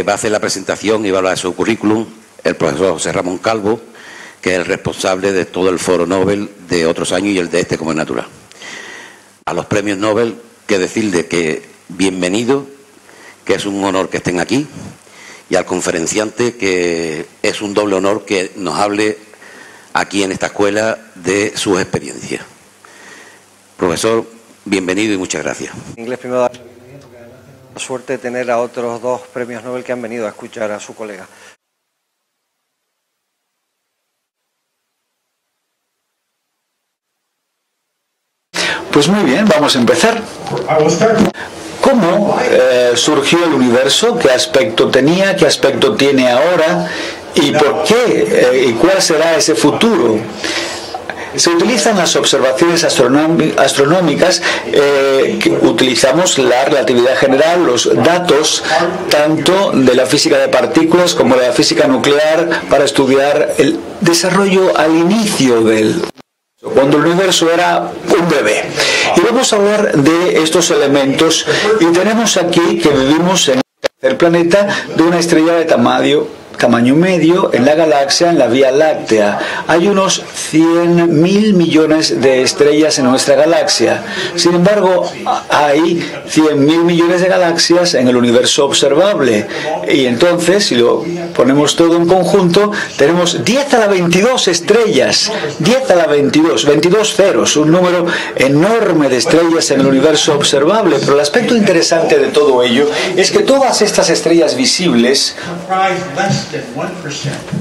Va a hacer la presentación y va a hablar de su currículum el profesor José Ramón Calvo, que es el responsable de todo el Foro Nobel de otros años y el de este como es natural. A los premios Nobel, que decirle que bienvenido, que es un honor que estén aquí, y al conferenciante, que es un doble honor que nos hable aquí en esta escuela de sus experiencias. Profesor, bienvenido y muchas gracias. Inglés primero, la suerte de tener a otros dos premios Nobel que han venido a escuchar a su colega. Pues muy bien, vamos a empezar. ¿Cómo surgió el universo? ¿Qué aspecto tenía? ¿Qué aspecto tiene ahora? ¿Y por qué? ¿Y cuál será ese futuro? Se utilizan las observaciones astronómicas, que utilizamos la relatividad general, los datos tanto de la física de partículas como de la física nuclear para estudiar el desarrollo al inicio del cuando el universo era un bebé. Y vamos a hablar de estos elementos y tenemos aquí que vivimos en el planeta de una estrella de tamaño medio en la galaxia, en la Vía Láctea. Hay unos 100.000 millones de estrellas en nuestra galaxia. Sin embargo, hay 100.000 millones de galaxias en el universo observable. Y entonces, si lo ponemos todo en conjunto, tenemos 10 a la 22 estrellas. 10 a la 22, 22 ceros, un número enorme de estrellas en el universo observable. Pero el aspecto interesante de todo ello es que todas estas estrellas visibles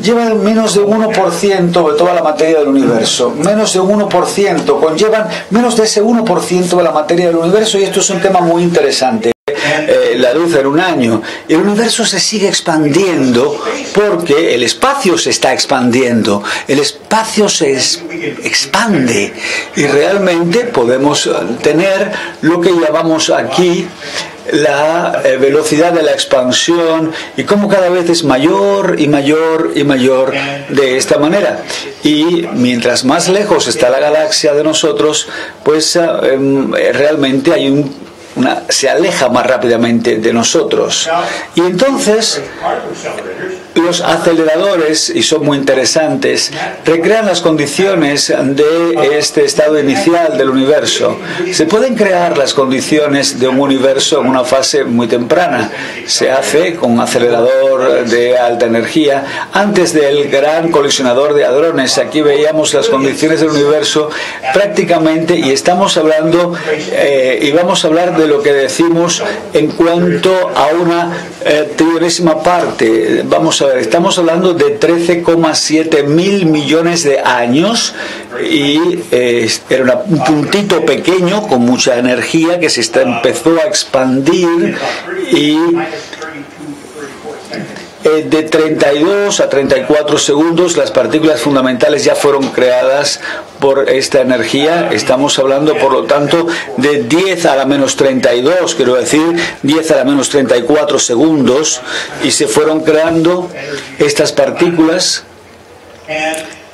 llevan menos de 1% de toda la materia del universo, menos de 1%, conllevan menos de ese 1% de la materia del universo, y esto es un tema muy interesante. La luz en un año. El universo se sigue expandiendo porque el espacio se está expandiendo, el espacio se expande y realmente podemos tener lo que llamamos aquí la velocidad de la expansión y cómo cada vez es mayor y mayor y mayor de esta manera. Y mientras más lejos está la galaxia de nosotros, pues realmente hay se aleja más rápidamente de nosotros. Y entonces los aceleradores, y son muy interesantes, recrean las condiciones de este estado inicial del universo. Se pueden crear las condiciones de un universo en una fase muy temprana. Se hace con un acelerador de alta energía. Antes del gran colisionador de hadrones, aquí veíamos las condiciones del universo prácticamente, y estamos hablando, y vamos a hablar de lo que decimos en cuanto a una trillonésima parte. Vamos a ver, estamos hablando de 13,7 mil millones de años, y era un puntito pequeño con mucha energía que empezó a expandir, y de 32 a 34 segundos las partículas fundamentales ya fueron creadas por esta energía. Estamos hablando, por lo tanto, de 10 a la menos 32, quiero decir 10 a la menos 34 segundos, y se fueron creando estas partículas,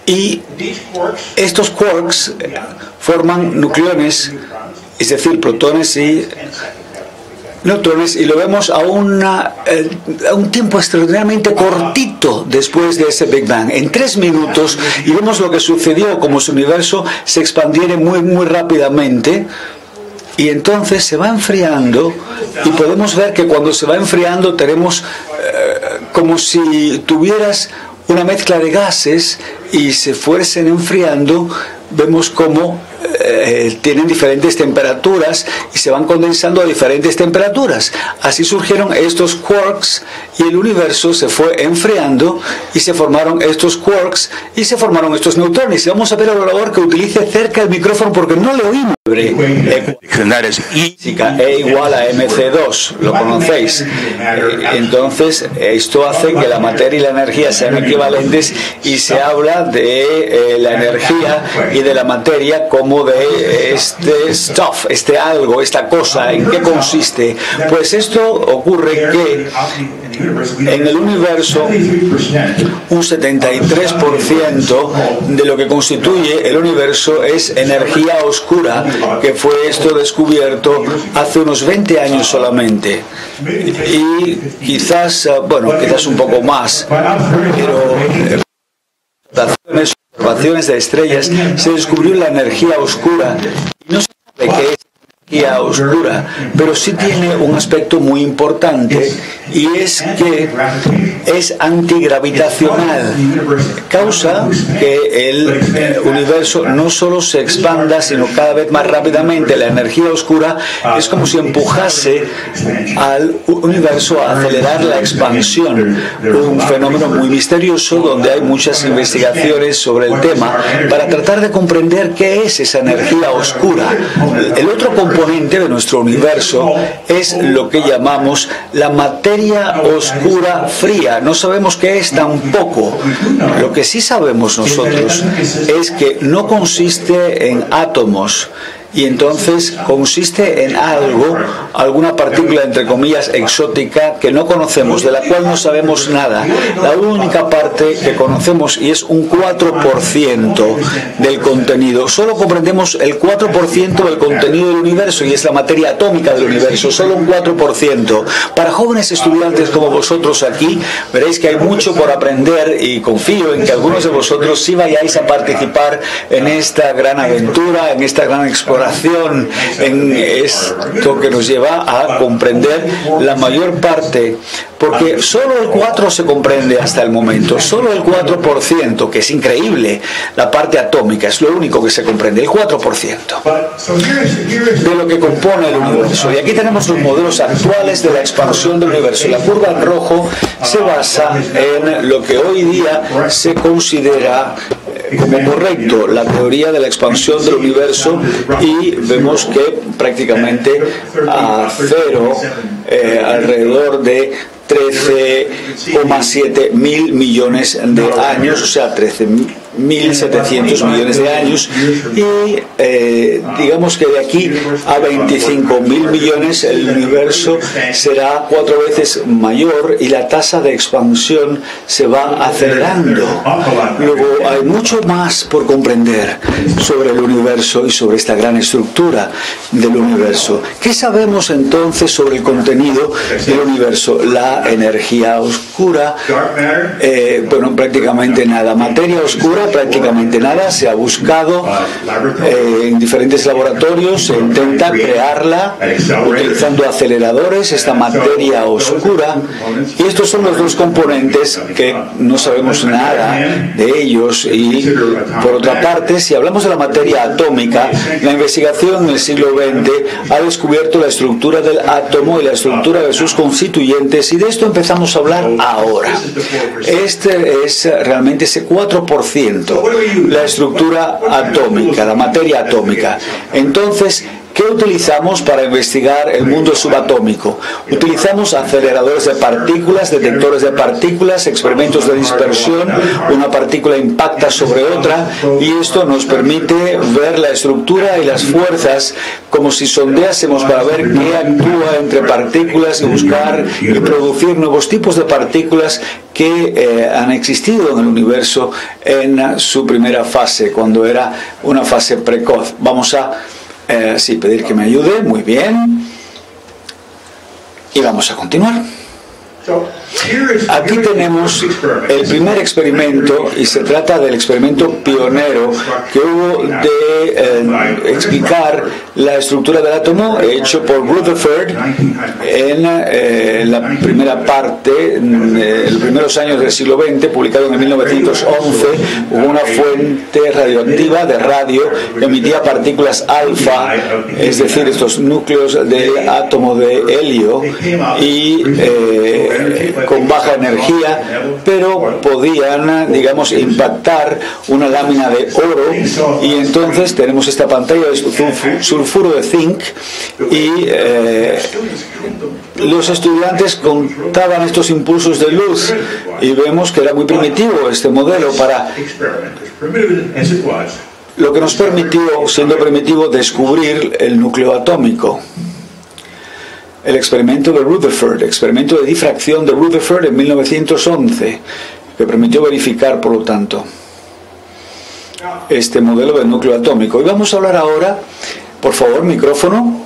y estos quarks forman nucleones, es decir, protones y neutrones, y lo vemos a un tiempo extraordinariamente cortito después de ese Big Bang, en 3 minutos, y vemos lo que sucedió, como su universo se expandiera muy, muy rápidamente, y entonces se va enfriando, y podemos ver que cuando se va enfriando tenemos como si tuvieras una mezcla de gases y se fuesen enfriando. Vemos cómo tienen diferentes temperaturas y se van condensando a diferentes temperaturas. Así surgieron estos quarks, y el universo se fue enfriando y se formaron estos quarks y se formaron estos neutrones. Y vamos a ver al orador que utilice cerca el micrófono porque no le oímos. Física E igual a mc2, lo conocéis. Entonces esto hace que la materia y la energía sean equivalentes, y se habla de la energía y de la materia como de este stuff, este algo, esta cosa, ¿en qué consiste? Pues esto ocurre que en el universo un 73% de lo que constituye el universo es energía oscura, que fue esto descubierto hace unos 20 años solamente. Y quizás, quizás un poco más, pero observaciones de estrellas se descubrió la energía oscura. No se sabe qué es energía oscura, pero sí tiene un aspecto muy importante, y es que es antigravitacional. Causa que el universo no solo se expanda, sino cada vez más rápidamente. La energía oscura es como si empujase al universo a acelerar la expansión. Un fenómeno muy misterioso donde hay muchas investigaciones sobre el tema para tratar de comprender qué es esa energía oscura. El otro componente de nuestro universo es lo que llamamos la materia oscura fría. No sabemos qué es tampoco. Lo que sí sabemos nosotros es que no consiste en átomos, y entonces consiste en algo, alguna partícula entre comillas exótica que no conocemos, de la cual no sabemos nada. La única parte que conocemos, y es un 4% del contenido, solo comprendemos el 4% del contenido del universo, y es la materia atómica del universo, solo un 4%. Para jóvenes estudiantes como vosotros aquí, veréis que hay mucho por aprender, y confío en que algunos de vosotros sí vayáis a participar en esta gran aventura, en esta gran exploración, en esto que nos lleva a comprender la mayor parte, porque solo el 4% se comprende hasta el momento, solo el 4%, que es increíble. La parte atómica es lo único que se comprende, el 4% de lo que compone el universo. Y aquí tenemos los modelos actuales de la expansión del universo. La curva en rojo se basa en lo que hoy día se considera como correcto, la teoría de la expansión del universo, y vemos que prácticamente a cero, alrededor de 13,7 mil millones de años, o sea, 13.700 millones de años, y digamos que de aquí a 25.000 millones el universo será 4 veces mayor, y la tasa de expansión se va acelerando. Luego hay mucho más por comprender sobre el universo y sobre esta gran estructura del universo. ¿Qué sabemos entonces sobre el contenido del universo? La energía oscura, prácticamente nada. Materia oscura, prácticamente nada. Se ha buscado en diferentes laboratorios, se intenta crearla utilizando aceleradores, esta materia oscura, y estos son los dos componentes que no sabemos nada de ellos. Y por otra parte, si hablamos de la materia atómica, la investigación en el siglo XX ha descubierto la estructura del átomo y la estructura de sus constituyentes, y de esto empezamos a hablar ahora. Este es realmente ese 4%, la estructura atómica, la materia atómica. Entonces, ¿qué utilizamos para investigar el mundo subatómico? Utilizamos aceleradores de partículas, detectores de partículas, experimentos de dispersión. Una partícula impacta sobre otra, y esto nos permite ver la estructura y las fuerzas como si sondeásemos para ver qué actúa entre partículas, y buscar y producir nuevos tipos de partículas que han existido en el universo en su primera fase, cuando era una fase precoz. Vamos a pedir que me ayude. Muy bien, y vamos a continuar. Aquí tenemos el primer experimento, y se trata del experimento pionero que hubo de explicar la estructura del átomo, hecho por Rutherford en la primera parte, en los primeros años del siglo XX, publicado en 1911. Hubo una fuente radioactiva de radio que emitía partículas alfa, es decir, estos núcleos del átomo de helio, y con baja energía, pero podían, digamos, impactar una lámina de oro, y entonces tenemos esta pantalla de sulfuro de zinc, y los estudiantes contaban estos impulsos de luz, y vemos que era muy primitivo este modelo para lo que nos permitió, siendo primitivo, descubrir el núcleo atómico. El experimento de Rutherford, experimento de difracción de Rutherford en 1911, que permitió verificar, por lo tanto, este modelo del núcleo atómico. Y vamos a hablar ahora, por favor, micrófono.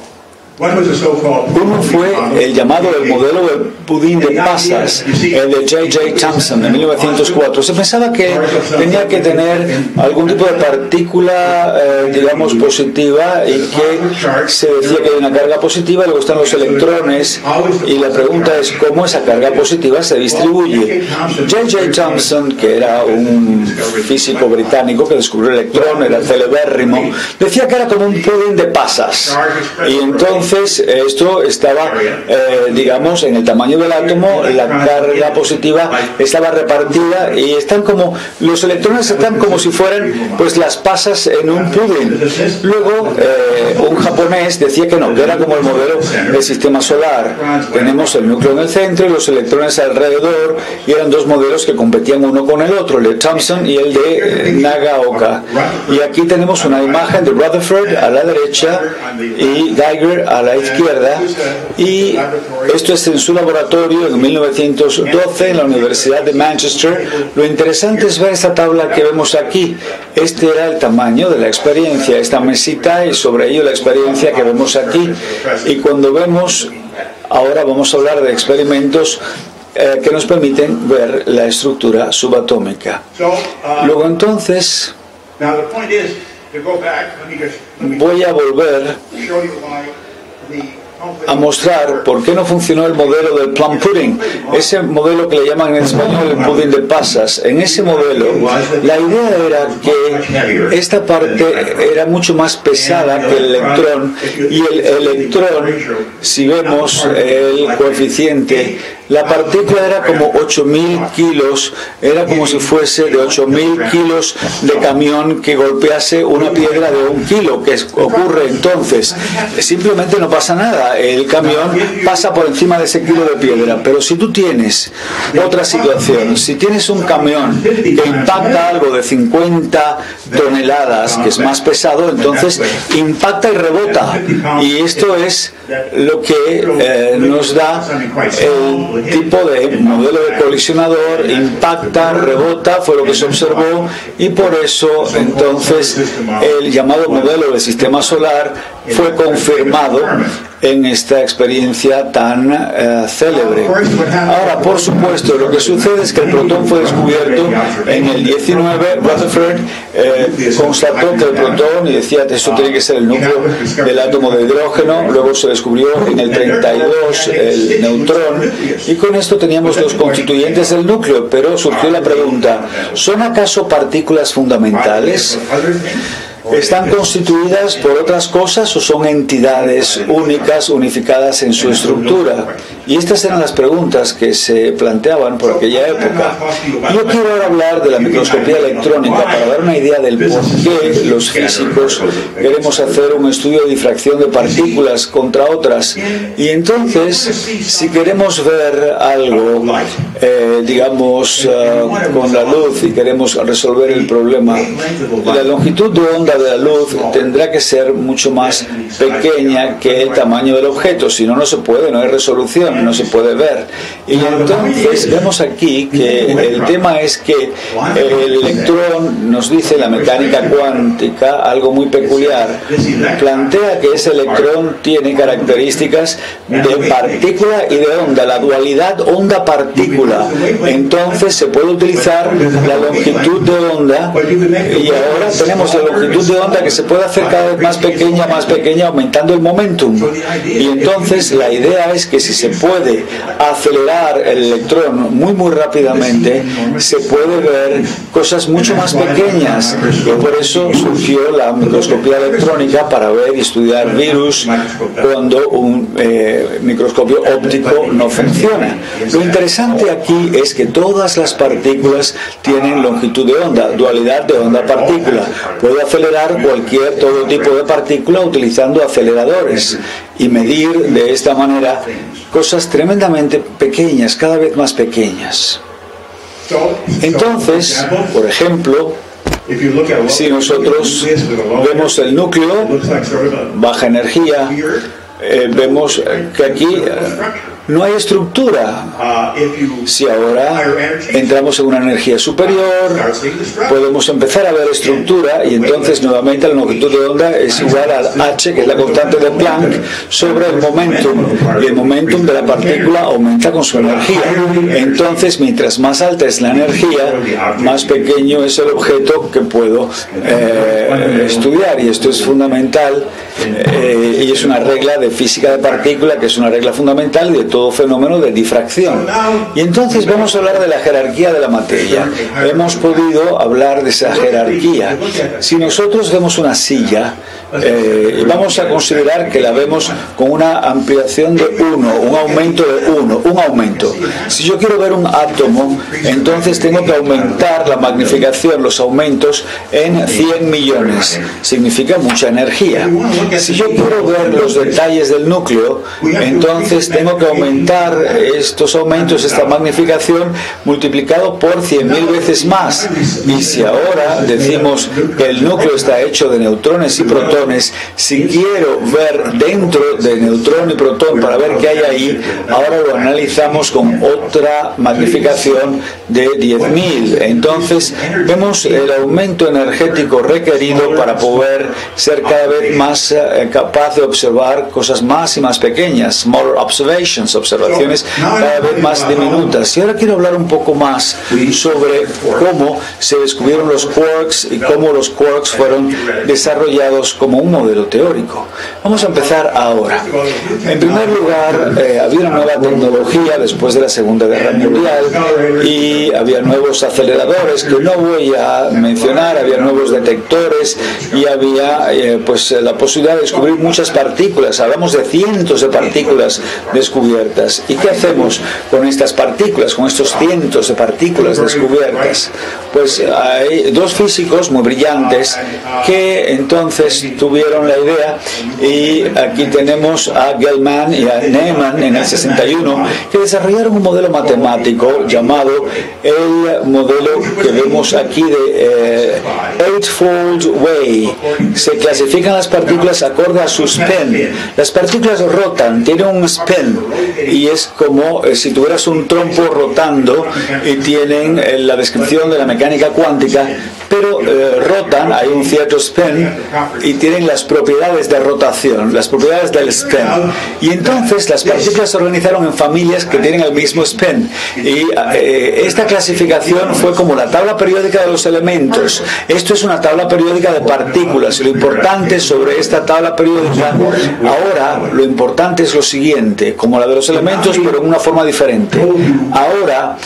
Uno fue el llamado el modelo del pudín de pasas, el de J.J. Thomson de 1904. Se pensaba que tenía que tener algún tipo de partícula, digamos, positiva, y que se decía que hay una carga positiva, luego están los electrones, y la pregunta es cómo esa carga positiva se distribuye. J.J. Thomson, que era un físico británico que descubrió el electrón, era celebérrimo, decía que era como un pudín de pasas, y entonces esto estaba, digamos, en el tamaño del átomo, la carga positiva estaba repartida y están como, los electrones están como si fueran pues las pasas en un pudín. Luego un japonés decía que no, que era como el modelo del sistema solar. Tenemos el núcleo en el centro y los electrones alrededor, y eran dos modelos que competían uno con el otro, el de Thomson y el de Nagaoka. Y aquí tenemos una imagen de Rutherford a la derecha y Geiger a la izquierda, y esto es en su laboratorio en 1912 en la Universidad de Manchester. Lo interesante es ver esta tabla que vemos aquí. Este era el tamaño de la experiencia, esta mesita, y sobre ello la experiencia que vemos aquí. Y cuando vemos, ahora vamos a hablar de experimentos que nos permiten ver la estructura subatómica. Luego entonces voy a volver a mostrar por qué no funcionó el modelo del plum pudding, ese modelo que le llaman en español el pudín de pasas. En ese modelo la idea era que esta parte era mucho más pesada que el electrón, y el electrón, si vemos el coeficiente, la partícula era como 8.000 kilos, era como si fuese de 8.000 kilos de camión que golpease una piedra de 1 kilo. ¿Qué ocurre entonces? Simplemente no pasa nada, el camión pasa por encima de ese kilo de piedra. Pero si tú tienes otra situación, si tienes un camión que impacta algo de 50 toneladas, que es más pesado, entonces impacta y rebota. Y esto es lo que nos da el tipo de modelo de colisionador: impacta, rebota, fue lo que se observó, y por eso entonces el llamado modelo del sistema solar fue confirmado en esta experiencia tan célebre. Ahora, por supuesto, lo que sucede es que el protón fue descubierto en el 19. Rutherford constató que el protón, y decía que eso tiene que ser el núcleo del átomo de hidrógeno. Luego se descubrió en el 32 el neutrón, y con esto teníamos los constituyentes del núcleo. Pero surgió la pregunta: ¿son acaso partículas fundamentales? ¿Están constituidas por otras cosas o son entidades únicas, unificadas en su estructura? Y estas eran las preguntas que se planteaban por aquella época. Yo quiero ahora hablar de la microscopía electrónica para dar una idea del por qué los físicos queremos hacer un estudio de difracción de partículas contra otras. Y entonces, si queremos ver algo, digamos, con la luz, y queremos resolver el problema, la longitud de onda de la luz tendrá que ser mucho más pequeña que el tamaño del objeto, si no, no se puede, no hay resolución, no se puede ver. Y entonces vemos aquí que el tema es que el electrón, nos dice la mecánica cuántica algo muy peculiar, plantea que ese electrón tiene características de partícula y de onda, la dualidad onda-partícula. Entonces se puede utilizar la longitud de onda, y ahora tenemos la longitud de onda que se puede hacer cada vez más pequeña, aumentando el momentum. Y entonces la idea es que si se puede acelerar el electrón muy rápidamente, se puede ver cosas mucho más pequeñas, y por eso surgió la microscopía electrónica, para ver y estudiar virus cuando un microscopio óptico no funciona. Lo interesante aquí es que todas las partículas tienen longitud de onda, dualidad de onda-partícula. Puedo acelerar todo tipo de partícula utilizando aceleradores y medir de esta manera cosas tremendamente pequeñas, cada vez más pequeñas. Entonces, por ejemplo, Si nosotros vemos el núcleo, baja energía, vemos que aquí no hay estructura. Si ahora entramos en una energía superior, podemos empezar a ver estructura y entonces nuevamente la longitud de onda es igual a h, que es la constante de Planck, sobre el momentum. Y el momentum de la partícula aumenta con su energía. Entonces, mientras más alta es la energía, más pequeño es el objeto que puedo estudiar. Y esto es fundamental y es una regla de física de partícula, que es una regla fundamental de todo fenómeno de difracción. Y entonces vamos a hablar de la jerarquía de la materia. Hemos podido hablar de esa jerarquía. Si nosotros vemos una silla, vamos a considerar que la vemos con una ampliación de 1, un aumento de 1, un aumento. Si yo quiero ver un átomo, entonces tengo que aumentar la magnificación, los aumentos, en 100 millones. Significa mucha energía. Si yo quiero ver los detalles del núcleo, entonces tengo que aumentar estos aumentos, esta magnificación, multiplicado por 100.000 veces más. Y si ahora decimos que el núcleo está hecho de neutrones y protones, si quiero ver dentro de neutrón y protón para ver qué hay ahí, ahora lo analizamos con otra magnificación de 10.000. Entonces vemos el aumento energético requerido para poder ser cada vez más capaz de observar cosas más y más pequeñas, smaller observations, observaciones cada vez más diminutas. Y ahora quiero hablar un poco más sobre cómo se descubrieron los quarks y cómo los quarks fueron desarrollados como un modelo teórico. Vamos a empezar ahora. En primer lugar, había una nueva tecnología después de la Segunda Guerra Mundial y había nuevos aceleradores que no voy a mencionar, había nuevos detectores y había pues la posibilidad de descubrir muchas partículas. Hablamos de cientos de partículas descubiertas. ¿Y qué hacemos con estas partículas, con estos cientos de partículas descubiertas? Pues hay dos físicos muy brillantes que entonces tuvieron la idea, y aquí tenemos a Gell-Mann y a Neyman en el 61, que desarrollaron un modelo matemático llamado el modelo que vemos aquí de Eightfold Way. Se clasifican las partículas acorde a su spin. Las partículas rotan, tienen un spin, y es como si tuvieras un trompo rotando, y tienen la descripción de la mecánica cuántica, pero rotan, hay un cierto spin, y tienen las propiedades de rotación, las propiedades del spin. Y entonces las partículas se organizaron en familias que tienen el mismo spin. Y esta clasificación fue como la tabla periódica de los elementos. Esto es una tabla periódica de partículas. Y lo importante sobre esta tabla periódica, ahora lo importante es lo siguiente, como la de los elementos, pero en una forma diferente. Ahora,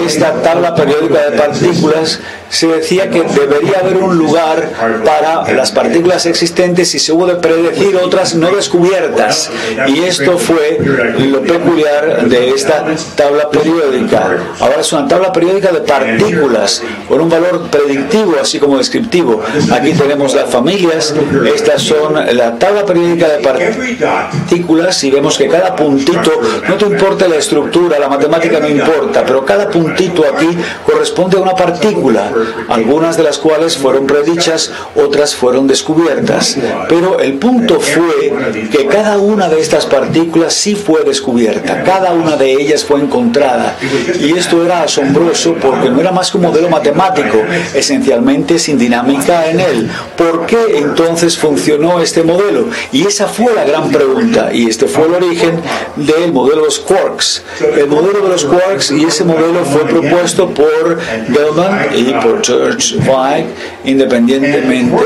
esta tabla periódica de partículas, se decía que debería haber un lugar para las partículas existentes y se hubo de predecir otras no descubiertas. Y esto fue lo peculiar de esta tabla periódica. Ahora es una tabla periódica de partículas con un valor predictivo así como descriptivo. Aquí tenemos las familias. Estas son la tabla periódica de partículas, y vemos que cada puntito, no te importa la estructura, la matemática no importa, pero cada puntito aquí corresponde a una partícula, algunas de las cuales fueron predichas, otras fueron descubiertas. Pero el punto fue que cada una de estas partículas sí fue descubierta, cada una de ellas fue encontrada. Y esto era asombroso porque no era más que un modelo matemático, esencialmente sin dinámica en él. ¿Por qué entonces funcionó este modelo? Y esa fue la gran pregunta, y este fue el origen del modelo de los quarks. El modelo de los quarks, y ese modelo fue propuesto por Gell-Mann y por George Zweig independientemente,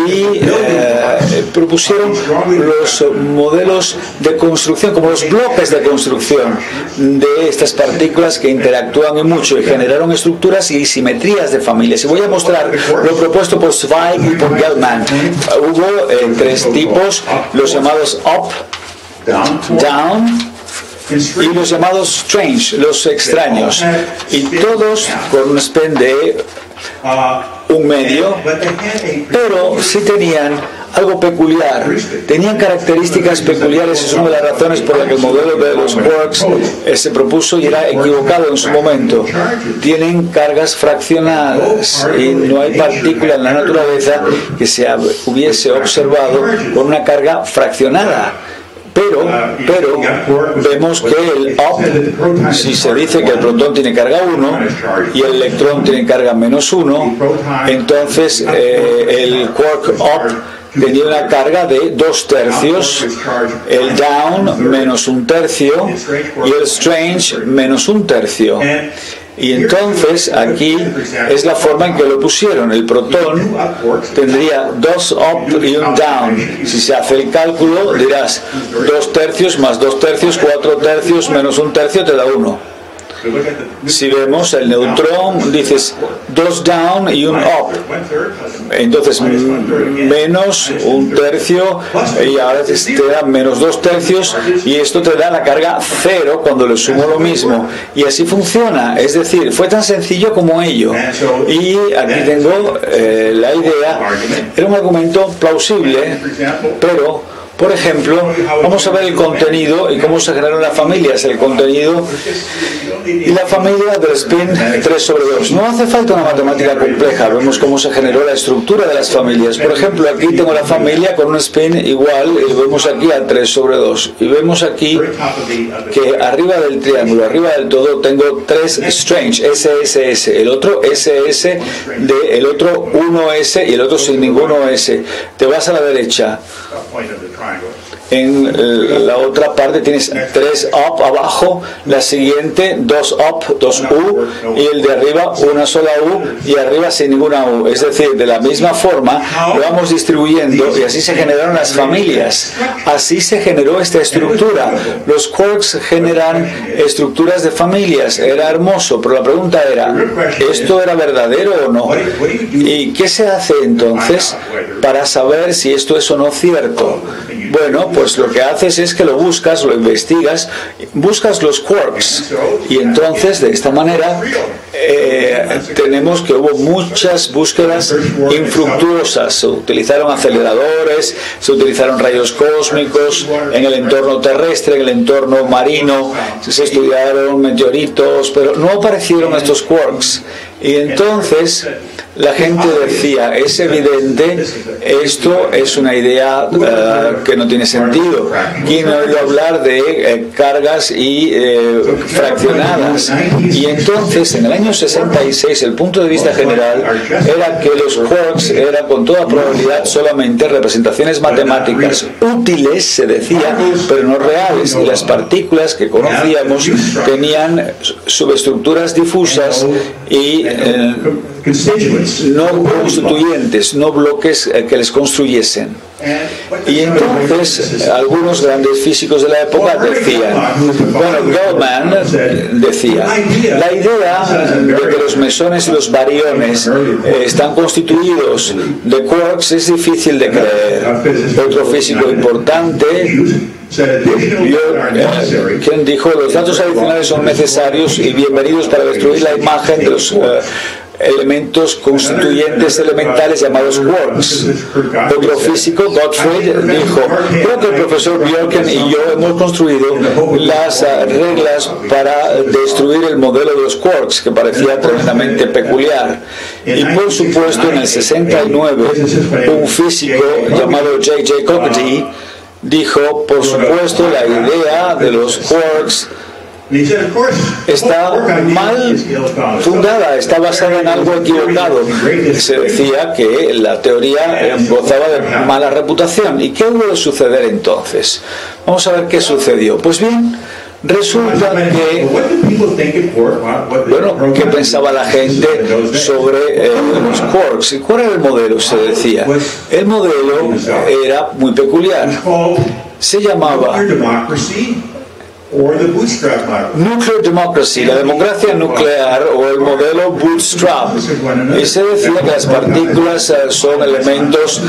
y propusieron los modelos de construcción, como los bloques de construcción de estas partículas que interactúan y mucho, y generaron estructuras y simetrías de familias. Y voy a mostrar lo propuesto por Zweig y por Gell-Mann. Hubo tres tipos, los llamados up, down, y los llamados strange, los extraños, y todos con un spin de un medio, pero sí tenían algo peculiar, tenían características peculiares. Es una de las razones por las que el modelo de los quarks se propuso y era equivocado en su momento. Tienen cargas fraccionadas y no hay partícula en la naturaleza que se hubiese observado con una carga fraccionada. Pero vemos que el up, si se dice que el protón tiene carga 1 y el electrón tiene carga -1, entonces el quark up tenía una carga de 2/3, el down -1/3 y el strange -1/3. Y entonces aquí es la forma en que lo pusieron. El protón tendría 2 up y un down. Si se hace el cálculo dirás 2/3 más 2/3, 4/3 menos 1/3 te da 1. Si vemos el neutrón, dices 2 down y un up, entonces menos 1/3 y ahora te da menos 2/3 y esto te da la carga 0 cuando le sumo lo mismo, y así funciona. Es decir, fue tan sencillo como ello. Y aquí tengo la idea. Era un argumento plausible, pero por ejemplo, vamos a ver el contenido y cómo se generan las familias. El contenido y la familia del spin 3/2. No hace falta una matemática compleja. Vemos cómo se generó la estructura de las familias. Por ejemplo, aquí tengo la familia con un spin igual y vemos aquí a 3/2. Y vemos aquí que arriba del triángulo, arriba del todo, tengo 3 strange, SSS. El otro SS, el otro 1S y el otro sin ninguno S. Te vas a la derecha. En la otra parte tienes 3 up abajo, la siguiente 2 up, 2 U, y el de arriba una sola U y arriba sin ninguna U. Es decir, de la misma forma lo vamos distribuyendo y así se generaron las familias. Así se generó esta estructura. Los quarks generan estructuras de familias. Era hermoso, pero la pregunta era, ¿esto era verdadero o no? ¿Y qué se hace entonces para saber si esto es o no cierto? Bueno, pues lo que haces es que lo buscas, lo investigas, buscas los quarks, y entonces de esta manera tenemos que hubo muchas búsquedas infructuosas. Se utilizaron aceleradores, se utilizaron rayos cósmicos en el entorno terrestre, en el entorno marino, se estudiaron meteoritos, pero no aparecieron estos quarks. Y entonces la gente decía, es evidente, esto es una idea que no tiene sentido. ¿Quién ha oído hablar de cargas y fraccionadas? Y entonces, en el año 66, el punto de vista general era que los quarks eran con toda probabilidad solamente representaciones matemáticas útiles, se decía, pero no reales. Y las partículas que conocíamos tenían subestructuras difusas y no constituyentes, no bloques que les construyesen. Y entonces algunos grandes físicos de la época decían, bueno, Goldman decía, la idea de que los mesones y los bariones están constituidos de quarks es difícil de creer. Otro físico importante, quien dijo, los datos adicionales son necesarios y bienvenidos para destruir la imagen de los elementos constituyentes elementales llamados quarks. Otro físico, Gottfried, dijo, creo que el profesor Bjorken y yo hemos construido las reglas para destruir el modelo de los quarks, que parecía tremendamente peculiar. Y por supuesto, en el 69, un físico llamado J.J. Cockatee dijo, por supuesto, la idea de los quarks está mal fundada, está basada en algo equivocado. Se decía que la teoría gozaba de mala reputación. ¿Y qué hubo de suceder entonces? Vamos a ver qué sucedió. Pues bien, resulta que, bueno, ¿qué pensaba la gente sobre los quarks? ¿Y cuál era el modelo? Se decía. El modelo era muy peculiar. Se llamaba Nuclear democracy, la democracia nuclear o el modelo bootstrap. Y se decía que las partículas son elementos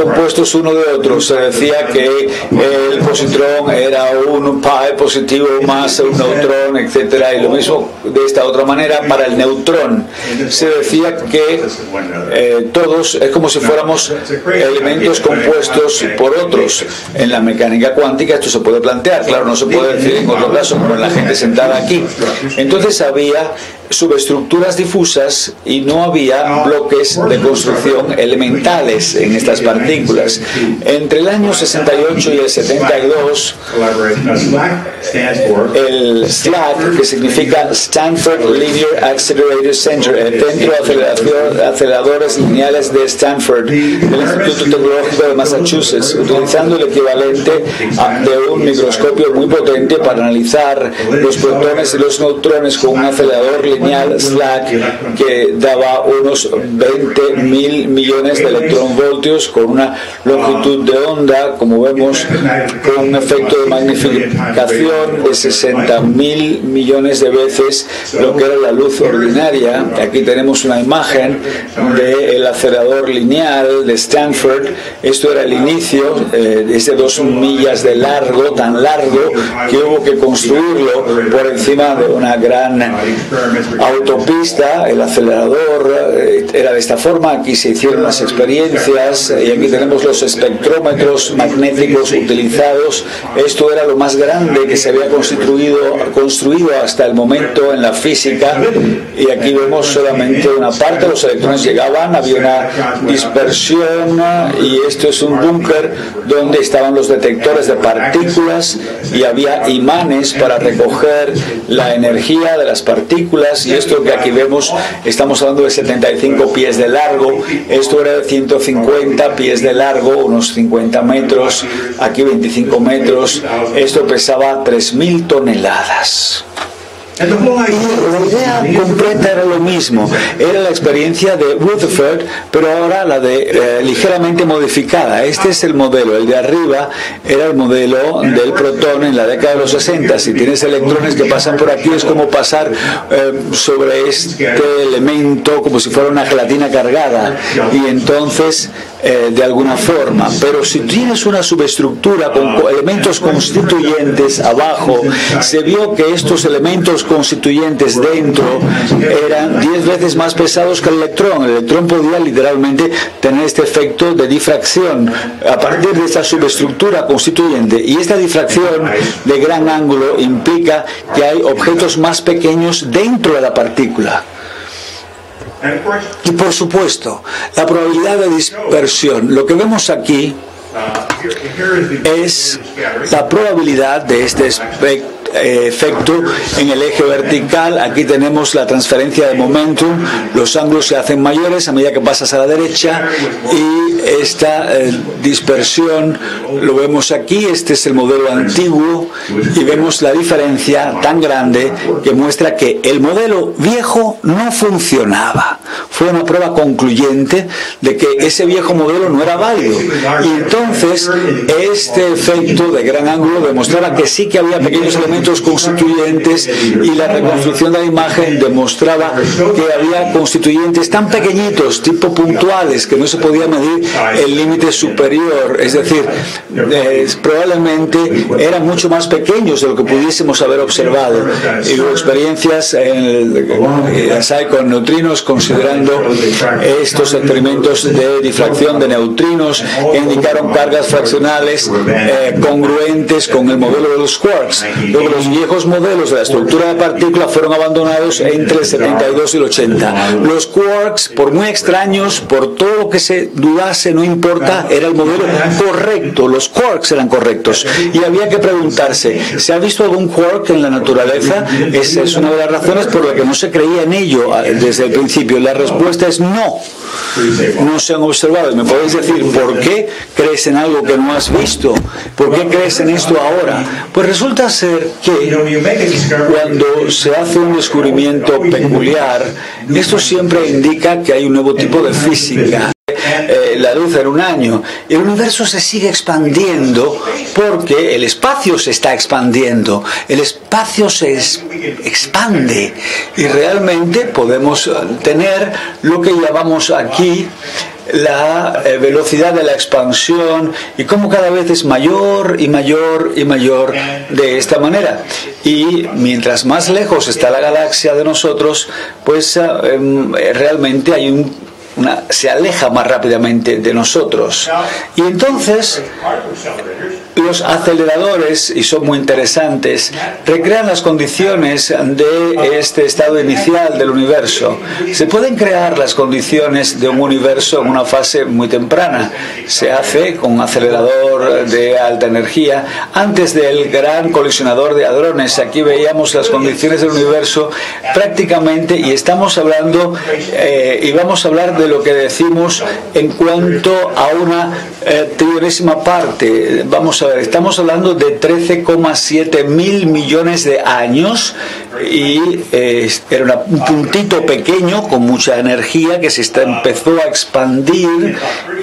compuestos uno de otro. Se decía que el positrón era un pi positivo más un neutrón, etcétera. Y lo mismo de esta otra manera para el neutrón. Se decía que todos es como si fuéramos elementos compuestos por otros. En la mecánica cuántica esto se puede plantear, claro, no se puede decir en otro caso como la gente sentada aquí. Entonces había subestructuras difusas y no había bloques de construcción elementales en estas partículas. Entre el año 68 y el 72, el SLAC, que significa Stanford Linear Accelerator Center, el Centro de Aceleradores Lineales de Stanford, del Instituto Tecnológico de Massachusetts, utilizando el equivalente de un microscopio muy potente para analizar los protones y los neutrones con un acelerador lineal SLAC que daba unos 20.000 millones de electronvoltios con una longitud de onda, como vemos, con un efecto de magnificación de 60.000 millones de veces lo que era la luz ordinaria. Aquí tenemos una imagen del acelerador lineal de Stanford. Esto era el inicio, es de 2 millas de largo, tan largo que hubo que construirlo por encima de una gran autopista. El acelerador era de esta forma. Aquí se hicieron las experiencias y aquí tenemos los espectrómetros magnéticos utilizados. Esto era lo más grande que se había construido hasta el momento en la física, y aquí vemos solamente una parte. Los electrones llegaban, había una dispersión, y esto es un búnker donde estaban los detectores de partículas y había imanes para recoger la energía de las partículas. Y esto que aquí vemos, estamos hablando de 75 pies de largo, esto era de 150 pies de largo, unos 50 metros, aquí 25 metros, esto pesaba 3.000 toneladas. Y la idea completa era lo mismo, era la experiencia de Rutherford, pero ahora la de ligeramente modificada. Este es el modelo, el de arriba era el modelo del protón en la década de los 60. Si tienes electrones que pasan por aquí, es como pasar sobre este elemento como si fuera una gelatina cargada, y entonces de alguna forma. Pero si tienes una subestructura con elementos constituyentes abajo, se vio que estos elementos constituyentes dentro eran 10 veces más pesados que el electrón. El electrón podía literalmente tener este efecto de difracción a partir de esta subestructura constituyente, y esta difracción de gran ángulo implica que hay objetos más pequeños dentro de la partícula. Y por supuesto, la probabilidad de dispersión, lo que vemos aquí es la probabilidad de este efecto en el eje vertical. Aquí tenemos la transferencia de momentum, los ángulos se hacen mayores a medida que pasas a la derecha, y esta dispersión lo vemos aquí. Este es el modelo antiguo y vemos la diferencia tan grande que muestra que el modelo viejo no funcionaba. Fue una prueba concluyente de que ese viejo modelo no era válido, y entonces este efecto de gran ángulo demostraba que sí que había pequeños elementos constituyentes, y la reconstrucción de la imagen demostraba que había constituyentes tan pequeñitos, tipo puntuales, que no se podía medir el límite superior, es decir, probablemente eran mucho más pequeños de lo que pudiésemos haber observado. Y hubo experiencias con neutrinos, considerando estos experimentos de difracción de neutrinos que indicaron cargas fraccionales congruentes con el modelo de los quarks. Luego, los viejos modelos de la estructura de partícula fueron abandonados entre el 72 y el 80. Los quarks, por muy extraños, por todo lo que se dudase, no importa, era el modelo correcto. Los quarks eran correctos, y había que preguntarse, ¿se ha visto algún quark en la naturaleza? Esa es una de las razones por la que no se creía en ello desde el principio. La respuesta es no. No se han observado. ¿Y me podéis decir por qué crees en algo que no has visto? ¿Por qué crees en esto ahora? Pues resulta ser que cuando se hace un descubrimiento peculiar, esto siempre indica que hay un nuevo tipo de física. la luz en un año. Y el universo se sigue expandiendo porque el espacio se está expandiendo. El espacio se expande y realmente podemos tener lo que llamamos aquí la velocidad de la expansión y cómo cada vez es mayor y mayor y mayor de esta manera. Y mientras más lejos está la galaxia de nosotros, pues realmente hay se aleja más rápidamente de nosotros. Y entonces los aceleradores, y son muy interesantes, recrean las condiciones de este estado inicial del universo. Se pueden crear las condiciones de un universo en una fase muy temprana. Se hace con un acelerador de alta energía antes del gran colisionador de hadrones. Aquí veíamos las condiciones del universo prácticamente, y estamos hablando y vamos a hablar de lo que decimos en cuanto a una trillonésima parte. Vamos a ver, estamos hablando de 13,7 mil millones de años, y era un puntito pequeño con mucha energía que se empezó a expandir,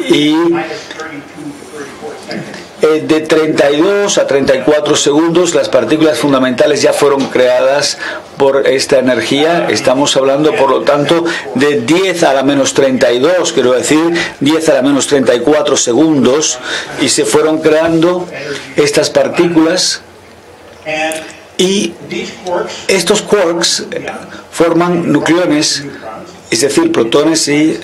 y de 32 a 34 segundos las partículas fundamentales ya fueron creadas por esta energía. Estamos hablando, por lo tanto, de 10 a la menos 32, quiero decir 10 a la menos 34 segundos, y se fueron creando estas partículas, y estos quarks forman nucleones, es decir, protones y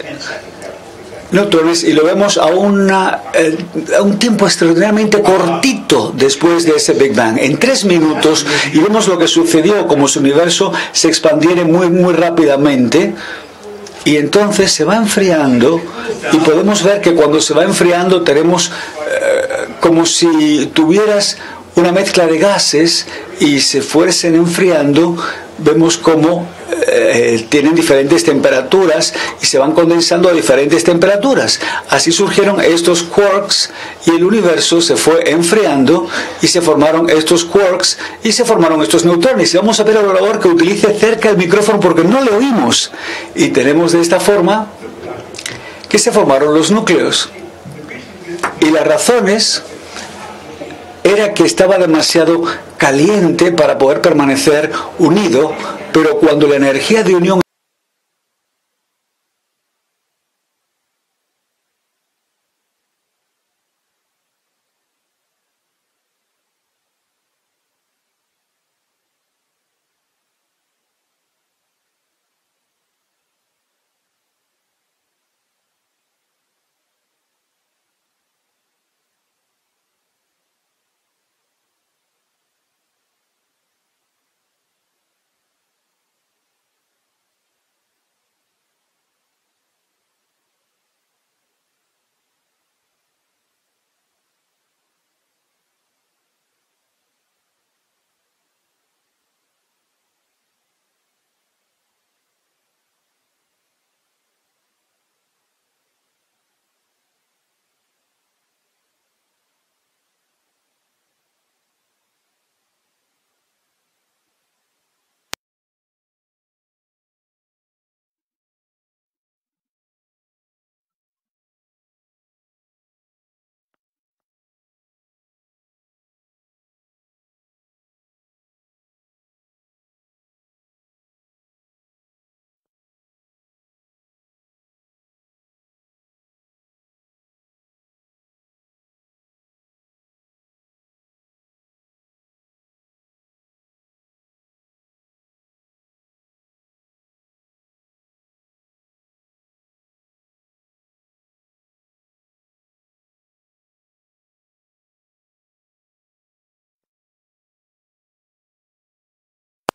neutrones, y lo vemos a un tiempo extraordinariamente cortito después de ese Big Bang, en 3 minutos, y vemos lo que sucedió, como su universo se expandiera muy rápidamente, y entonces se va enfriando, y podemos ver que cuando se va enfriando tenemos como si tuvieras una mezcla de gases y se fuesen enfriando. Vemos cómo tienen diferentes temperaturas y se van condensando a diferentes temperaturas. Así surgieron estos quarks, y el universo se fue enfriando y se formaron estos quarks y se formaron estos neutrones. Y vamos a ver, por favor, que utilice cerca el micrófono porque no le oímos. Y tenemos de esta forma que se formaron los núcleos. Y las razones era que estaba demasiado caliente para poder permanecer unido, pero cuando la energía de unión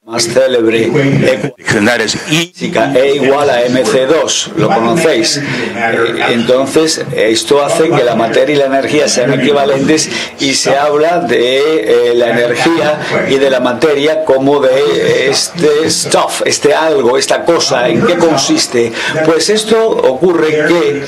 más célebre, E igual a mc2, lo conocéis. Entonces esto hace que la materia y la energía sean equivalentes, y se habla de la energía y de la materia como de este stuff, este algo, esta cosa. ¿En qué consiste? Pues esto ocurre que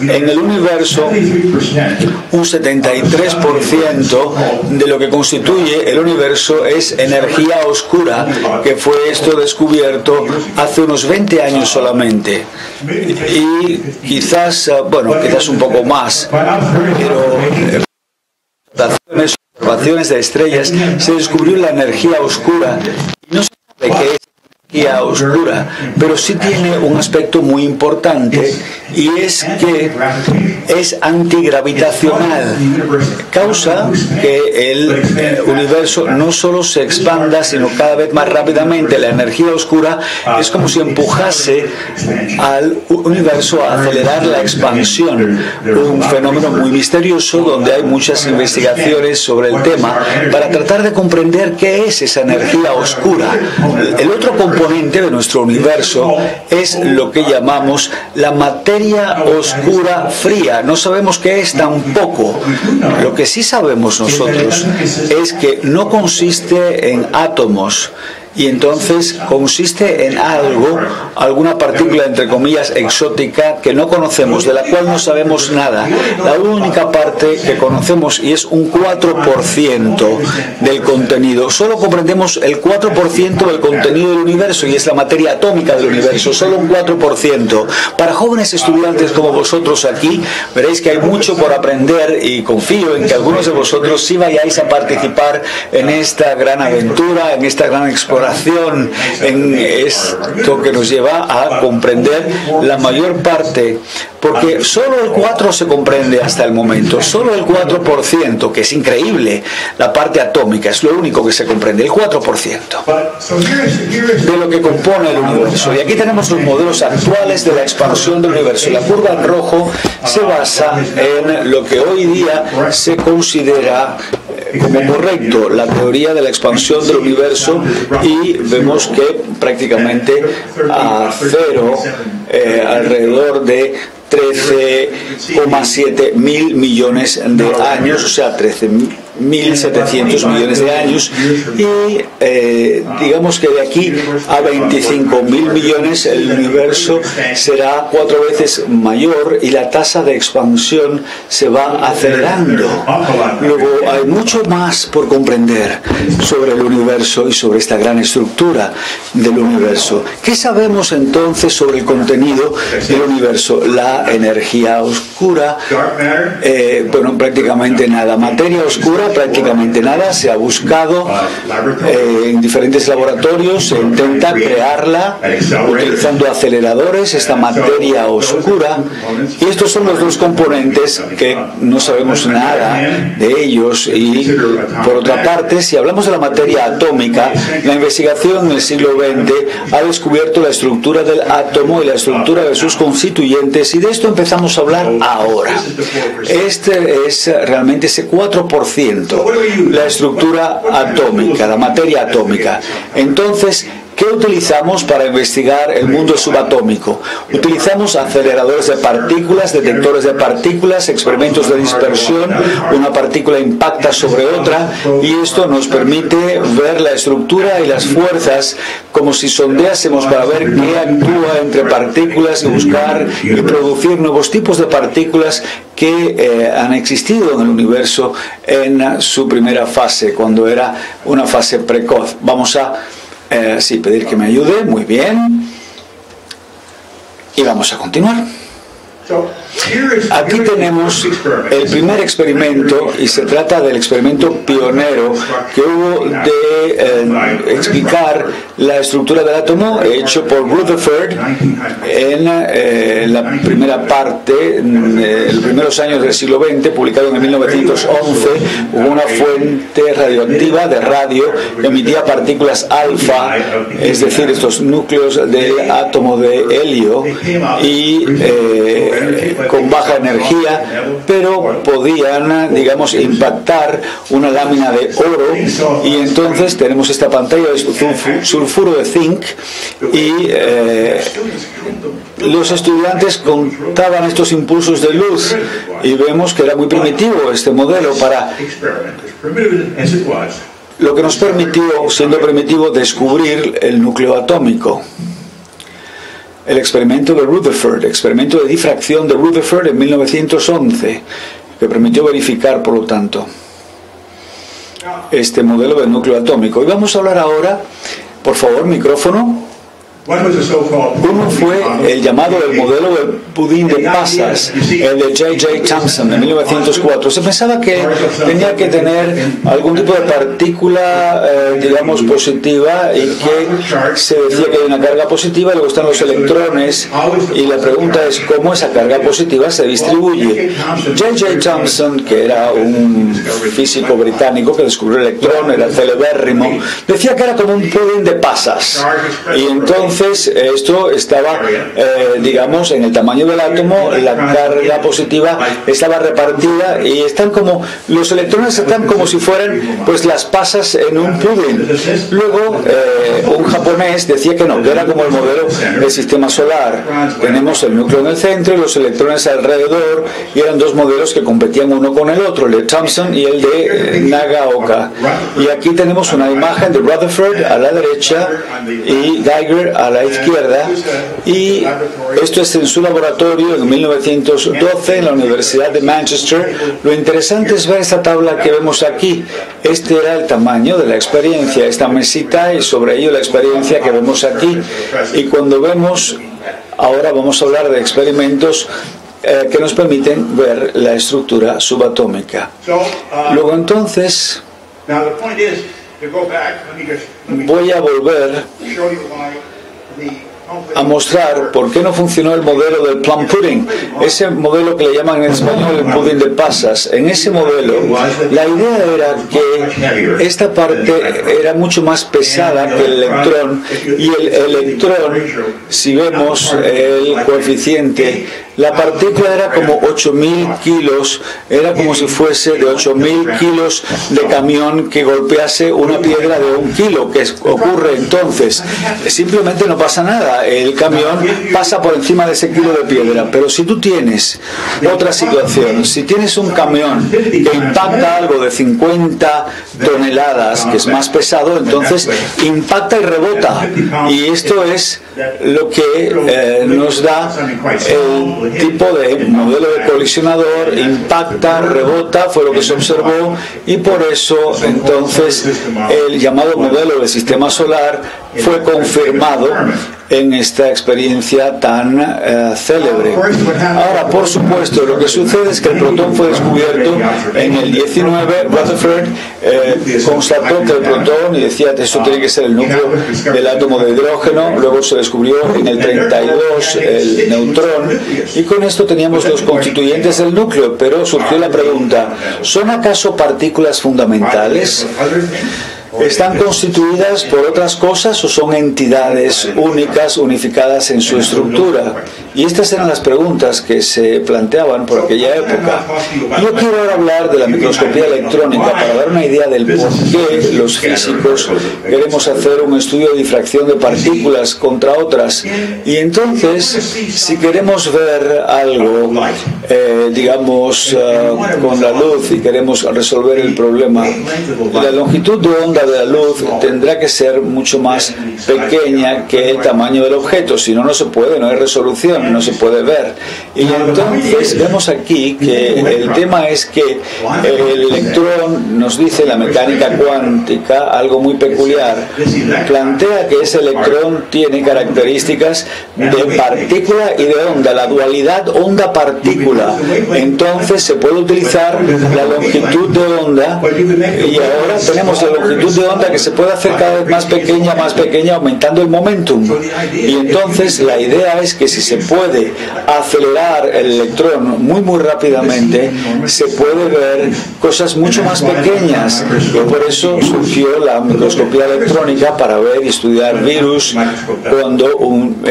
en el universo un 73% de lo que constituye el universo es energía oscura oscura, que fue esto descubierto hace unos 20 años solamente. Y quizás, quizás un poco más, pero observaciones de estrellas se descubrió la energía oscura. Y no se sabe qué es energía oscura, pero sí tiene un aspecto muy importante, y es que es antigravitacional. Causa que el universo no solo se expanda, sino cada vez más rápidamente. La energía oscura es como si empujase al universo a acelerar la expansión. Un fenómeno muy misterioso donde hay muchas investigaciones sobre el tema para tratar de comprender qué es esa energía oscura. El otro componente de nuestro universo es lo que llamamos la materia oscura fría. No sabemos qué es tampoco. Lo que sí sabemos nosotros es que no consiste en átomos, y entonces consiste en algo, alguna partícula entre comillas exótica que no conocemos, de la cual no sabemos nada. La única parte que conocemos, y es un 4% del contenido. Solo comprendemos el 4% del contenido del universo, y es la materia atómica del universo, solo un 4%. Para jóvenes estudiantes como vosotros aquí, veréis que hay mucho por aprender, y confío en que algunos de vosotros sí vayáis a participar en esta gran aventura, en esta gran exploración, en esto que nos lleva a comprender la mayor parte, porque solo el 4% se comprende hasta el momento, solo el 4%, que es increíble. La parte atómica es lo único que se comprende, el 4% de lo que compone el universo. Y aquí tenemos los modelos actuales de la expansión del universo. La curva en rojo se basa en lo que hoy día se considera como correcto, la teoría de la expansión del universo, y vemos que prácticamente a cero, alrededor de 13,7 mil millones de años, o sea, 13.700 millones de años, y digamos que de aquí a 25.000 millones el universo será 4 veces mayor, y la tasa de expansión se va acelerando. Luego hay mucho más por comprender sobre el universo y sobre esta gran estructura del universo. ¿Qué sabemos entonces sobre el contenido del universo? La energía oscura, prácticamente nada. Materia oscura, prácticamente nada. Se ha buscado en diferentes laboratorios, se intenta crearla utilizando aceleradores, esta materia oscura, y estos son los dos componentes que no sabemos nada de ellos. Y por otra parte, si hablamos de la materia atómica, la investigación en el siglo XX ha descubierto la estructura del átomo y la estructura de sus constituyentes, y de esto empezamos a hablar ahora. Este es realmente ese 4%, la estructura atómica, la materia atómica. Entonces, ¿qué utilizamos para investigar el mundo subatómico? Utilizamos aceleradores de partículas, detectores de partículas, experimentos de dispersión. Una partícula impacta sobre otra, y esto nos permite ver la estructura y las fuerzas como si sondeásemos para ver qué actúa entre partículas, y buscar y producir nuevos tipos de partículas que han existido en el universo en su primera fase, cuando era una fase precoz. Vamos a pedir que me ayude. Muy bien, y vamos a continuar. Aquí tenemos el primer experimento, y se trata del experimento pionero que hubo de explicar la estructura del átomo, hecho por Rutherford en la primera parte, en los primeros años del siglo XX, publicado en 1911. Hubo una fuente radioactiva de radio que emitía partículas alfa, es decir, estos núcleos del átomo de helio, y con baja energía, pero podían, digamos, impactar una lámina de oro, y entonces tenemos esta pantalla de sulfuro de zinc, y los estudiantes contaban estos impulsos de luz, y vemos que era muy primitivo este modelo, para lo que nos permitió, siendo primitivo, descubrir el núcleo atómico. El experimento de Rutherford, experimento de difracción de Rutherford en 1911, que permitió verificar, por lo tanto, este modelo del núcleo atómico. Y vamos a hablar ahora, por favor, micrófono. Uno fue el llamado el modelo del pudín de pasas, el de J.J. Thomson en 1904. Se pensaba que tenía que tener algún tipo de partícula, digamos, positiva, y que se decía que hay una carga positiva, y luego están los electrones, y la pregunta es cómo esa carga positiva se distribuye. J.J. Thomson, que era un físico británico que descubrió el electrón, era celebérrimo, decía que era como un pudín de pasas, y entonces esto estaba, digamos, en el tamaño del átomo, la carga positiva estaba repartida, y están como, los electrones están como si fueran pues las pasas en un pudín. Luego un japonés decía que no, que era como el modelo del sistema solar. Tenemos el núcleo en el centro y los electrones alrededor, y eran dos modelos que competían uno con el otro, el de Thomson y el de Nagaoka. Y aquí tenemos una imagen de Rutherford a la derecha y Geiger a la izquierda, y esto es en su laboratorio en 1912 en la Universidad de Manchester. Lo interesante es ver esta tabla que vemos aquí. Este era el tamaño de la experiencia, esta mesita, y sobre ello la experiencia que vemos aquí. Y cuando vemos, ahora vamos a hablar de experimentos que nos permiten ver la estructura subatómica. Luego entonces voy a volver a mostrar por qué no funcionó el modelo del plum pudding, ese modelo que le llaman en español el pudín de pasas. En ese modelo la idea era que esta parte era mucho más pesada que el electrón, y el electrón, si vemos el coeficiente, la partícula era como 8.000 kilos, era como si fuese de 8.000 kilos de camión que golpease una piedra de 1 kilo. ¿Qué ocurre entonces? Simplemente no pasa nada, el camión pasa por encima de ese kilo de piedra. Pero si tú tienes otra situación, si tienes un camión que impacta algo de 50 toneladas, que es más pesado, entonces impacta y rebota. Y esto es lo que nos da el tipo de modelo de colisionador: impacta, rebota, fue lo que se observó, y por eso entonces el llamado modelo del sistema solar fue confirmado en esta experiencia tan célebre. Ahora, por supuesto, lo que sucede es que el protón fue descubierto en el 19. Rutherford constató que el protón, y decía que eso tiene que ser el núcleo del átomo de hidrógeno. Luego se descubrió en el 32 el neutrón, y con esto teníamos los constituyentes del núcleo. Pero surgió la pregunta: ¿son acaso partículas fundamentales? ¿Están constituidas por otras cosas o son entidades únicas, unificadas en su estructura? Y estas eran las preguntas que se planteaban por aquella época. Yo quiero ahora hablar de la microscopía electrónica para dar una idea del por qué los físicos queremos hacer un estudio de difracción de partículas contra otras. Y entonces, si queremos ver algo, digamos, con la luz, y queremos resolver el problema, la longitud de onda de la luz tendrá que ser mucho más pequeña que el tamaño del objeto, si no, no se puede, no hay resolución, no se puede ver. Y entonces vemos aquí que el tema es que el electrón, nos dice la mecánica cuántica algo muy peculiar, plantea que ese electrón tiene características de partícula y de onda, la dualidad onda-partícula. Entonces se puede utilizar la longitud de onda, y ahora tenemos la longitud de onda que se puede hacer cada vez más pequeña, aumentando el momentum. Y entonces la idea es que si se puede acelerar el electrón muy rápidamente, se puede ver cosas mucho más pequeñas, y por eso surgió la microscopía electrónica, para ver y estudiar virus cuando un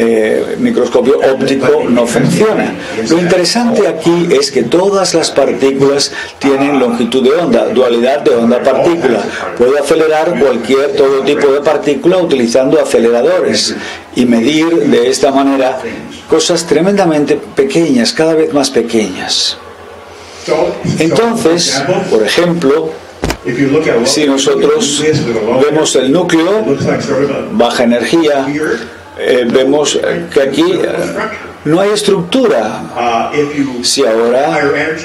microscopio óptico no funciona. Lo interesante aquí es que todas las partículas tienen longitud de onda, dualidad de onda-partícula. Puede acelerar todo tipo de partícula utilizando aceleradores y medir de esta manera cosas tremendamente pequeñas, cada vez más pequeñas. Entonces, por ejemplo, si nosotros vemos el núcleo, baja energía, vemos que aquí no hay estructura. Si ahora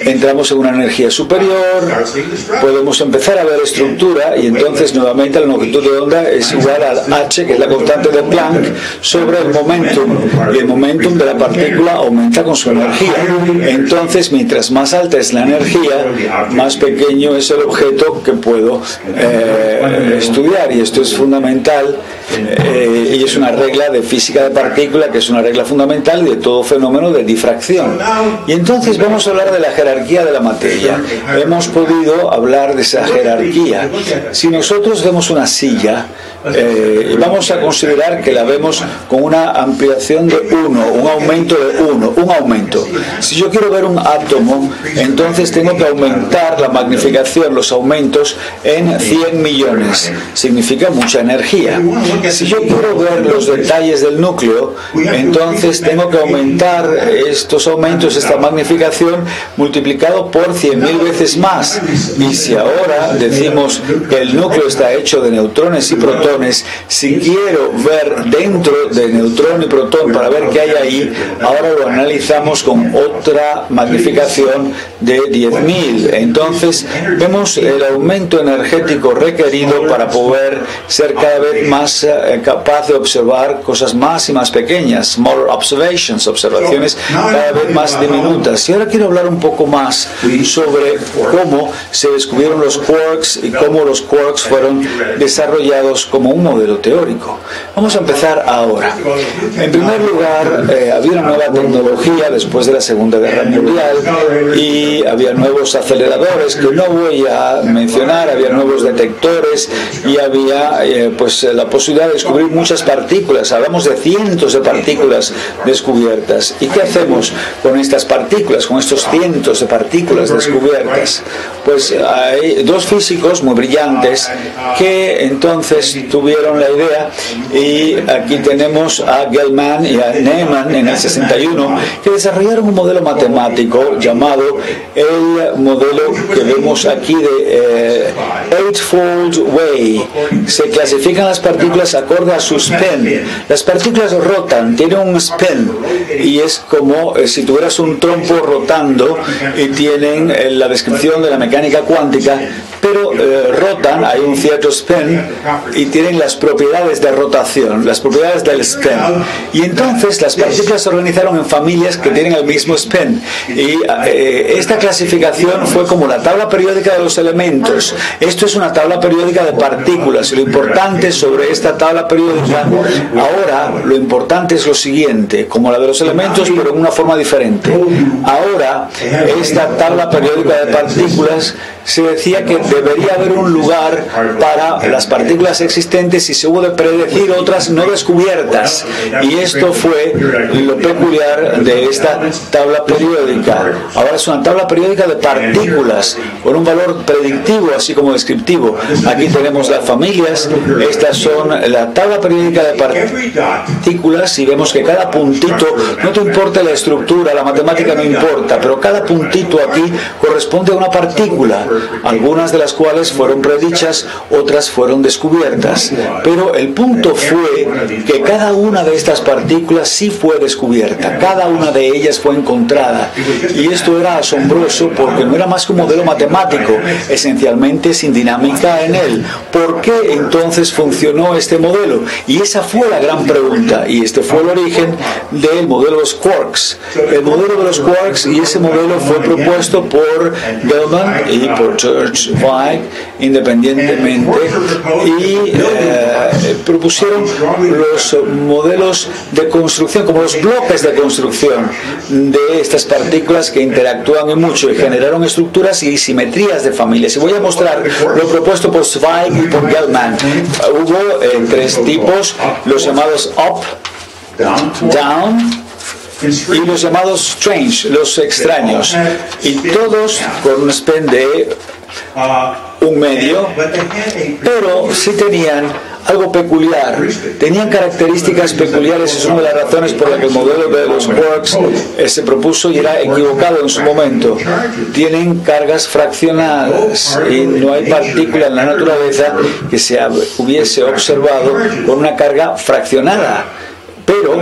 entramos en una energía superior, podemos empezar a ver estructura y entonces nuevamente la longitud de onda es igual a h, que es la constante de Planck, sobre el momentum. Y el momentum de la partícula aumenta con su energía. Entonces, mientras más alta es la energía, más pequeño es el objeto que puedo estudiar. Y esto es fundamental y es una regla de física de partícula que es una regla fundamental de todo fenómeno de difracción. Y entonces vamos a hablar de la jerarquía de la materia. Hemos podido hablar de esa jerarquía. Si nosotros vemos una silla, vamos a considerar que la vemos con una ampliación de 1, un aumento de 1, un aumento. Si yo quiero ver un átomo, entonces tengo que aumentar la magnificación, los aumentos, en 100 millones. Significa mucha energía. Si yo quiero ver los detalles del núcleo, entonces tengo que aumentar estos aumentos, esta magnificación, multiplicado por 100.000 veces más. Y si ahora decimos que el núcleo está hecho de neutrones y protones, si quiero ver dentro de neutrón y protón para ver qué hay ahí, ahora lo analizamos con otra magnificación de 10.000. Entonces vemos el aumento energético requerido para poder ser cada vez más capaz de observar cosas más y más pequeñas, smaller observations, observaciones cada vez más diminutas. Y ahora quiero hablar un poco más sobre cómo se descubrieron los quarks y cómo los quarks fueron desarrollados como un modelo teórico. Vamos a empezar ahora. En primer lugar, había una nueva tecnología después de la Segunda Guerra Mundial y había nuevos aceleradores que no voy a mencionar, había nuevos detectores y había pues la posibilidad de descubrir muchas partículas. Hablamos de cientos de partículas descubiertas. ¿Y qué hacemos con estas partículas, con estos cientos de partículas descubiertas? Pues hay dos físicos muy brillantes que entonces tuvieron la idea, y aquí tenemos a Gell-Mann y a Neyman en el 61, que desarrollaron un modelo matemático llamado el modelo que vemos aquí de Eightfold Way. Se clasifican las partículas acorde a su spin. Las partículas rotan, tienen un spin, y es como si tuvieras un trompo rotando, y tienen la descripción de la mecánica cuántica, pero rotan, hay un cierto spin, y tienen las propiedades de rotación, las propiedades del spin. Y entonces las partículas se organizaron en familias que tienen el mismo spin. Y esta clasificación fue como la tabla periódica de los elementos. Esto es una tabla periódica de partículas. Y lo importante sobre esta tabla periódica, ahora lo importante es lo siguiente, como la de los elementos, pero en una forma diferente. Ahora, esta tabla periódica de partículas, se decía que debería haber un lugar para las partículas existentes y se hubo de predecir otras no descubiertas. Y esto fue lo peculiar de esta tabla periódica. Ahora es una tabla periódica de partículas con un valor predictivo así como descriptivo. Aquí tenemos las familias. Estas son la tabla periódica de partículas, y vemos que cada puntito, no te importa la estructura, la matemática no importa, pero cada puntito aquí corresponde a una partícula, algunas de las cuales fueron predichas, otras fueron descubiertas. Pero el punto fue que cada una de estas partículas sí fue descubierta, cada una de ellas fue encontrada. Y esto era asombroso porque no era más que un modelo matemático, esencialmente sin dinámica en él. ¿Por qué entonces funcionó este modelo? Y esa fue la gran pregunta, y este fue el origen del modelo de los quarks. El modelo de los quarks, y ese modelo fue propuesto por Gell-Mann y por Church-Weig independientemente, y propusieron los modelos de construcción, como los bloques de construcción de estas partículas que interactúan y mucho, y generaron estructuras y simetrías de familias. Y voy a mostrar lo propuesto por Zweig y por Gell-Mann. Hubo tres tipos, los llamados up, down, y los llamados strange, los extraños, y todos con un spin de un medio, pero sí tenían algo peculiar, tenían características peculiares. Es una de las razones por las que el modelo de los quarks se propuso y era equivocado en su momento. Tienen cargas fraccionadas y no hay partícula en la naturaleza que se hubiese observado con una carga fraccionada. Pero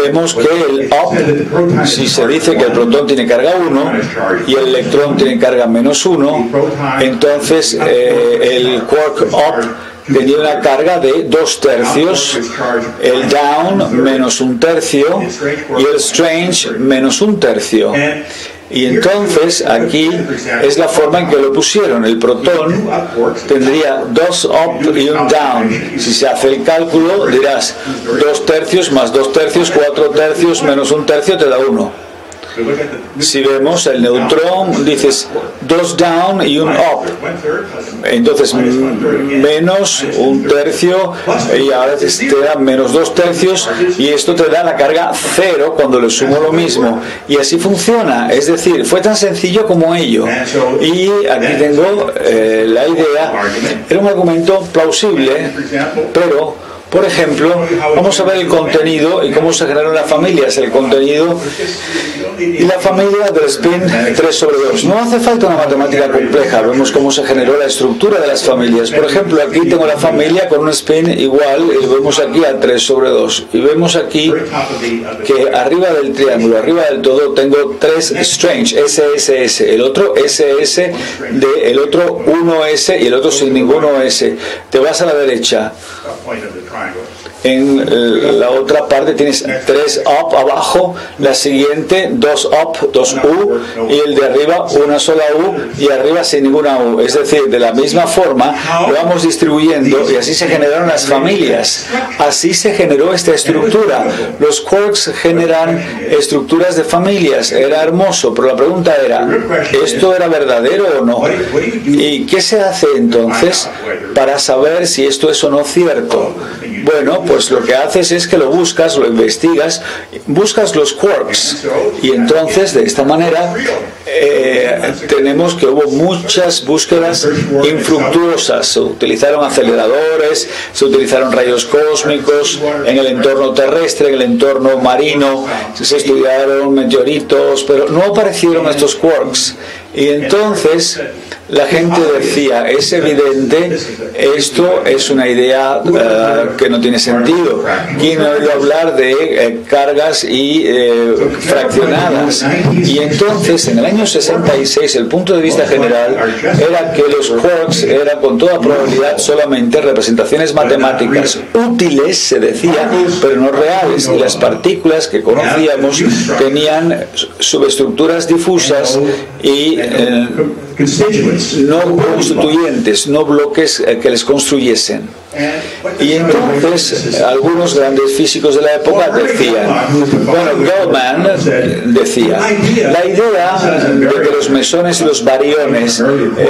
vemos que el up, si se dice que el protón tiene carga 1 y el electrón tiene carga -1, entonces el quark up tenía una carga de 2/3, el down menos 1/3 y el strange menos 1/3. Y entonces aquí es la forma en que lo pusieron. El protón tendría 2 up y un down. Si se hace el cálculo dirás 2/3 más 2/3, 4/3 menos 1/3 te da 1. Si vemos el neutrón, dices 2 down y un up, entonces menos 1/3 y ahora te da menos 2/3 y esto te da la carga 0 cuando le sumo lo mismo, y así funciona. Es decir, fue tan sencillo como ello. Y aquí tengo la idea. Era un argumento plausible, pero por ejemplo, vamos a ver el contenido y cómo se generan las familias. El contenido y la familia del spin 3/2. No hace falta una matemática compleja. Vemos cómo se generó la estructura de las familias. Por ejemplo, aquí tengo la familia con un spin igual y vemos aquí a 3/2. Y vemos aquí que arriba del triángulo, arriba del todo, tengo 3 strange, SSS. El otro SS, el otro 1S y el otro sin ninguno S. Te vas a la derecha. En la otra parte tienes 3 up abajo, la siguiente 2 up, 2 U, y el de arriba una sola U y arriba sin ninguna U. Es decir, de la misma forma lo vamos distribuyendo y así se generaron las familias. Así se generó esta estructura. Los quarks generan estructuras de familias. Era hermoso, pero la pregunta era, ¿esto era verdadero o no? ¿Y qué se hace entonces para saber si esto es o no cierto? Bueno, pues lo que haces es que lo buscas, lo investigas, buscas los quarks, y entonces de esta manera tenemos que hubo muchas búsquedas infructuosas. Se utilizaron aceleradores, se utilizaron rayos cósmicos en el entorno terrestre, en el entorno marino, se estudiaron meteoritos, pero no aparecieron estos quarks. Y entonces la gente decía, es evidente, esto es una idea que no tiene sentido. ¿Quién ha oído hablar de cargas y fraccionadas? Y entonces, en el año 66, el punto de vista general era que los quarks eran con toda probabilidad solamente representaciones matemáticas útiles, se decía, pero no reales. Y las partículas que conocíamos tenían subestructuras difusas y no constituyentes, no bloques que les construyesen. Y entonces algunos grandes físicos de la época decían, bueno, Goldman decía, la idea de que los mesones y los bariones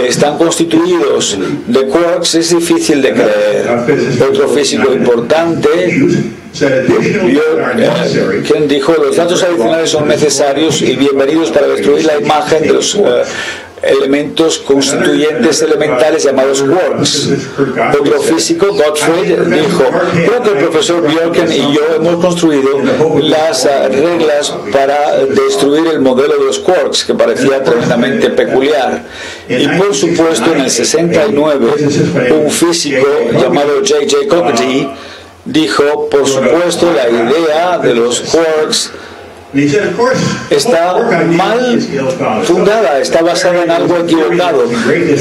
están constituidos de quarks es difícil de creer. Otro físico importante, quien dijo, los datos adicionales son necesarios y bienvenidos para destruir la imagen de los elementos constituyentes elementales llamados quarks. Otro físico, Gottfried, dijo, creo que el profesor Bjorken y yo hemos construido las reglas para destruir el modelo de los quarks, que parecía tremendamente peculiar. Y por supuesto, en el 69, un físico llamado J.J. Cockatee dijo, por supuesto, la idea de los quarks está mal fundada, está basada en algo equivocado.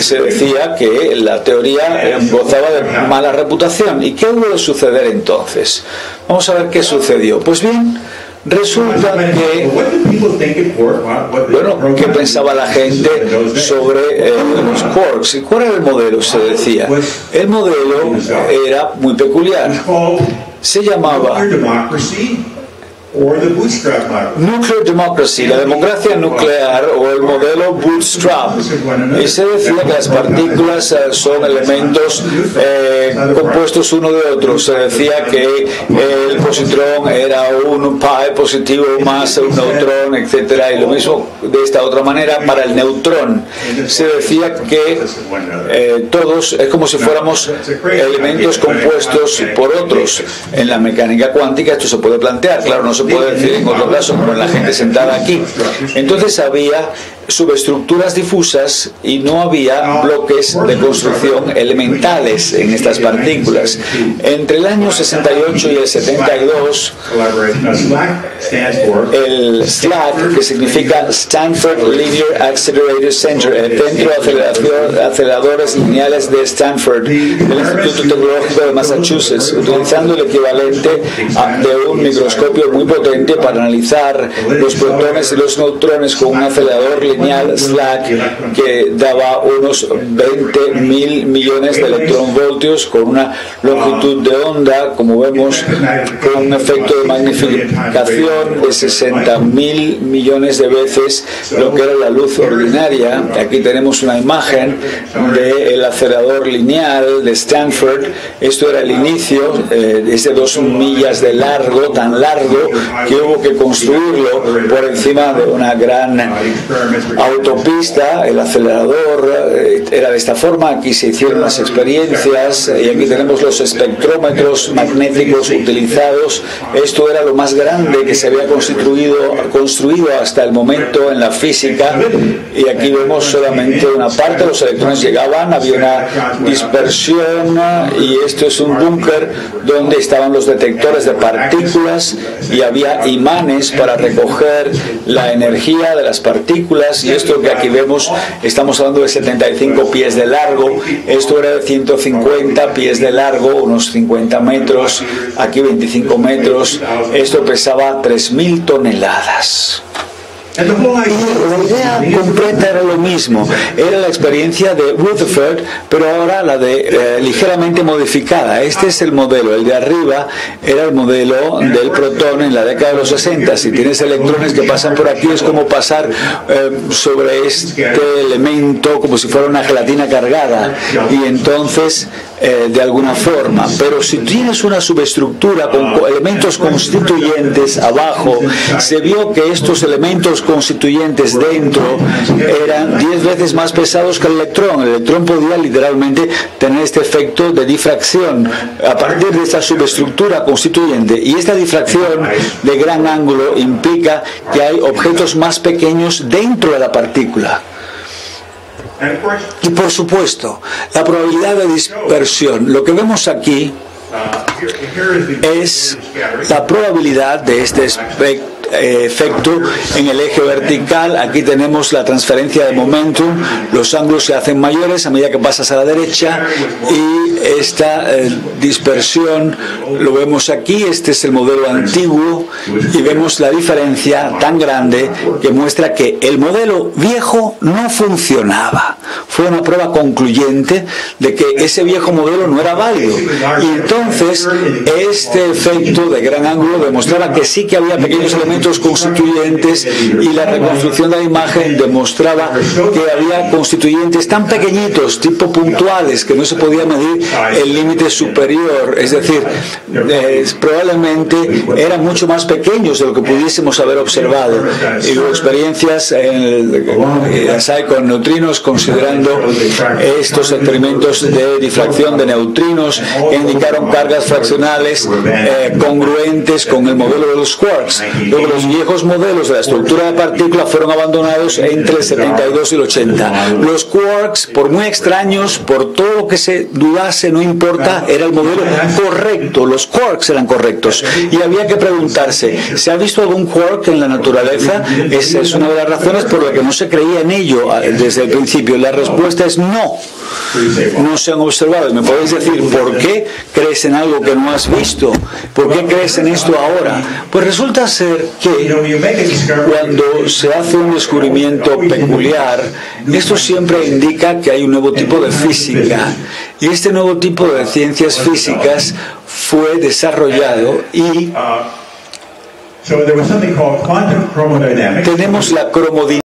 Se decía que la teoría gozaba de mala reputación. ¿Y qué hubo de suceder entonces? Vamos a ver qué sucedió. Pues bien, resulta que, bueno, ¿qué pensaba la gente sobre los quarks? ¿Y cuál era el modelo? Se decía. El modelo era muy peculiar. Se llamaba Nuclear Democracy, la democracia nuclear, o el modelo Bootstrap. Y se decía que las partículas son elementos compuestos uno de otro. Se decía que el positrón era un pi positivo más un neutrón, etcétera, y lo mismo de esta otra manera para el neutrón. Se decía que todos es como si fuéramos elementos compuestos por otros. En la mecánica cuántica esto se puede plantear, claro, no se puede decir en otro caso como la gente sentada aquí. Entonces había subestructuras difusas y no había bloques de construcción elementales en estas partículas. Entre el año 68 y el 72, el SLAC, que significa Stanford Linear Accelerator Center, el Centro de Aceleradores Lineales de Stanford, del Instituto Tecnológico de Massachusetts, utilizando el equivalente de un microscopio muy potente para analizar los protones y los neutrones con un acelerador lineal SLAC que daba unos 20.000 millones de electronvoltios con una longitud de onda, como vemos, con un efecto de magnificación de 60.000 millones de veces lo que era la luz ordinaria. Aquí tenemos una imagen del acelerador lineal de Stanford. Esto era el inicio, es de 2 millas de largo, tan largo que hubo que construirlo por encima de una gran autopista. El acelerador era de esta forma. Aquí se hicieron las experiencias y aquí tenemos los espectrómetros magnéticos utilizados. Esto era lo más grande que se había construido hasta el momento en la física, y aquí vemos solamente una parte. Los electrones llegaban, había una dispersión, y esto es un búnker donde estaban los detectores de partículas y había imanes para recoger la energía de las partículas. Y esto que aquí vemos, estamos hablando de 75 pies de largo, esto era de 150 pies de largo, unos 50 metros, aquí 25 metros, esto pesaba 3.000 toneladas. Y la idea completa era lo mismo, era la experiencia de Rutherford, pero ahora la de ligeramente modificada. Este es el modelo, el de arriba era el modelo del protón en la década de los 60. Si tienes electrones que pasan por aquí, es como pasar sobre este elemento como si fuera una gelatina cargada, y entonces de alguna forma. Pero si tienes una subestructura con elementos constituyentes abajo, se vio que estos elementos constituyentes dentro eran 10 veces más pesados que el electrón. El electrón podía literalmente tener este efecto de difracción a partir de esta subestructura constituyente, y esta difracción de gran ángulo implica que hay objetos más pequeños dentro de la partícula. Y por supuesto, la probabilidad de dispersión, lo que vemos aquí es la probabilidad de este efecto en el eje vertical. Aquí tenemos la transferencia de momentum, los ángulos se hacen mayores a medida que pasas a la derecha, y esta dispersión lo vemos aquí. Este es el modelo antiguo y vemos la diferencia tan grande que muestra que el modelo viejo no funcionaba. Fue una prueba concluyente de que ese viejo modelo no era válido, y entonces este efecto de gran ángulo demostraba que sí que había pequeños elementos constituyentes, y la reconstrucción de la imagen demostraba que había constituyentes tan pequeñitos, tipo puntuales, que no se podía medir el límite superior. Es decir, probablemente eran mucho más pequeños de lo que pudiésemos haber observado. Y hubo experiencias con neutrinos, considerando estos experimentos de difracción de neutrinos que indicaron cargas fraccionales congruentes con el modelo de los quarks. Luego, los viejos modelos de la estructura de partícula fueron abandonados entre el 72 y el 80. Los quarks, por muy extraños, por todo lo que se dudase, no importa, era el modelo correcto. Los quarks eran correctos, y había que preguntarse, ¿se ha visto algún quark en la naturaleza? Esa es una de las razones por la que no se creía en ello desde el principio. La respuesta es no. No se han observado. ¿Y me podéis decir por qué crees en algo que no has visto? ¿Por qué crees en esto ahora? Pues resulta ser que cuando se hace un descubrimiento peculiar, esto siempre indica que hay un nuevo tipo de física, y este nuevo tipo de ciencias físicas fue desarrollado, y tenemos la cromodinámica.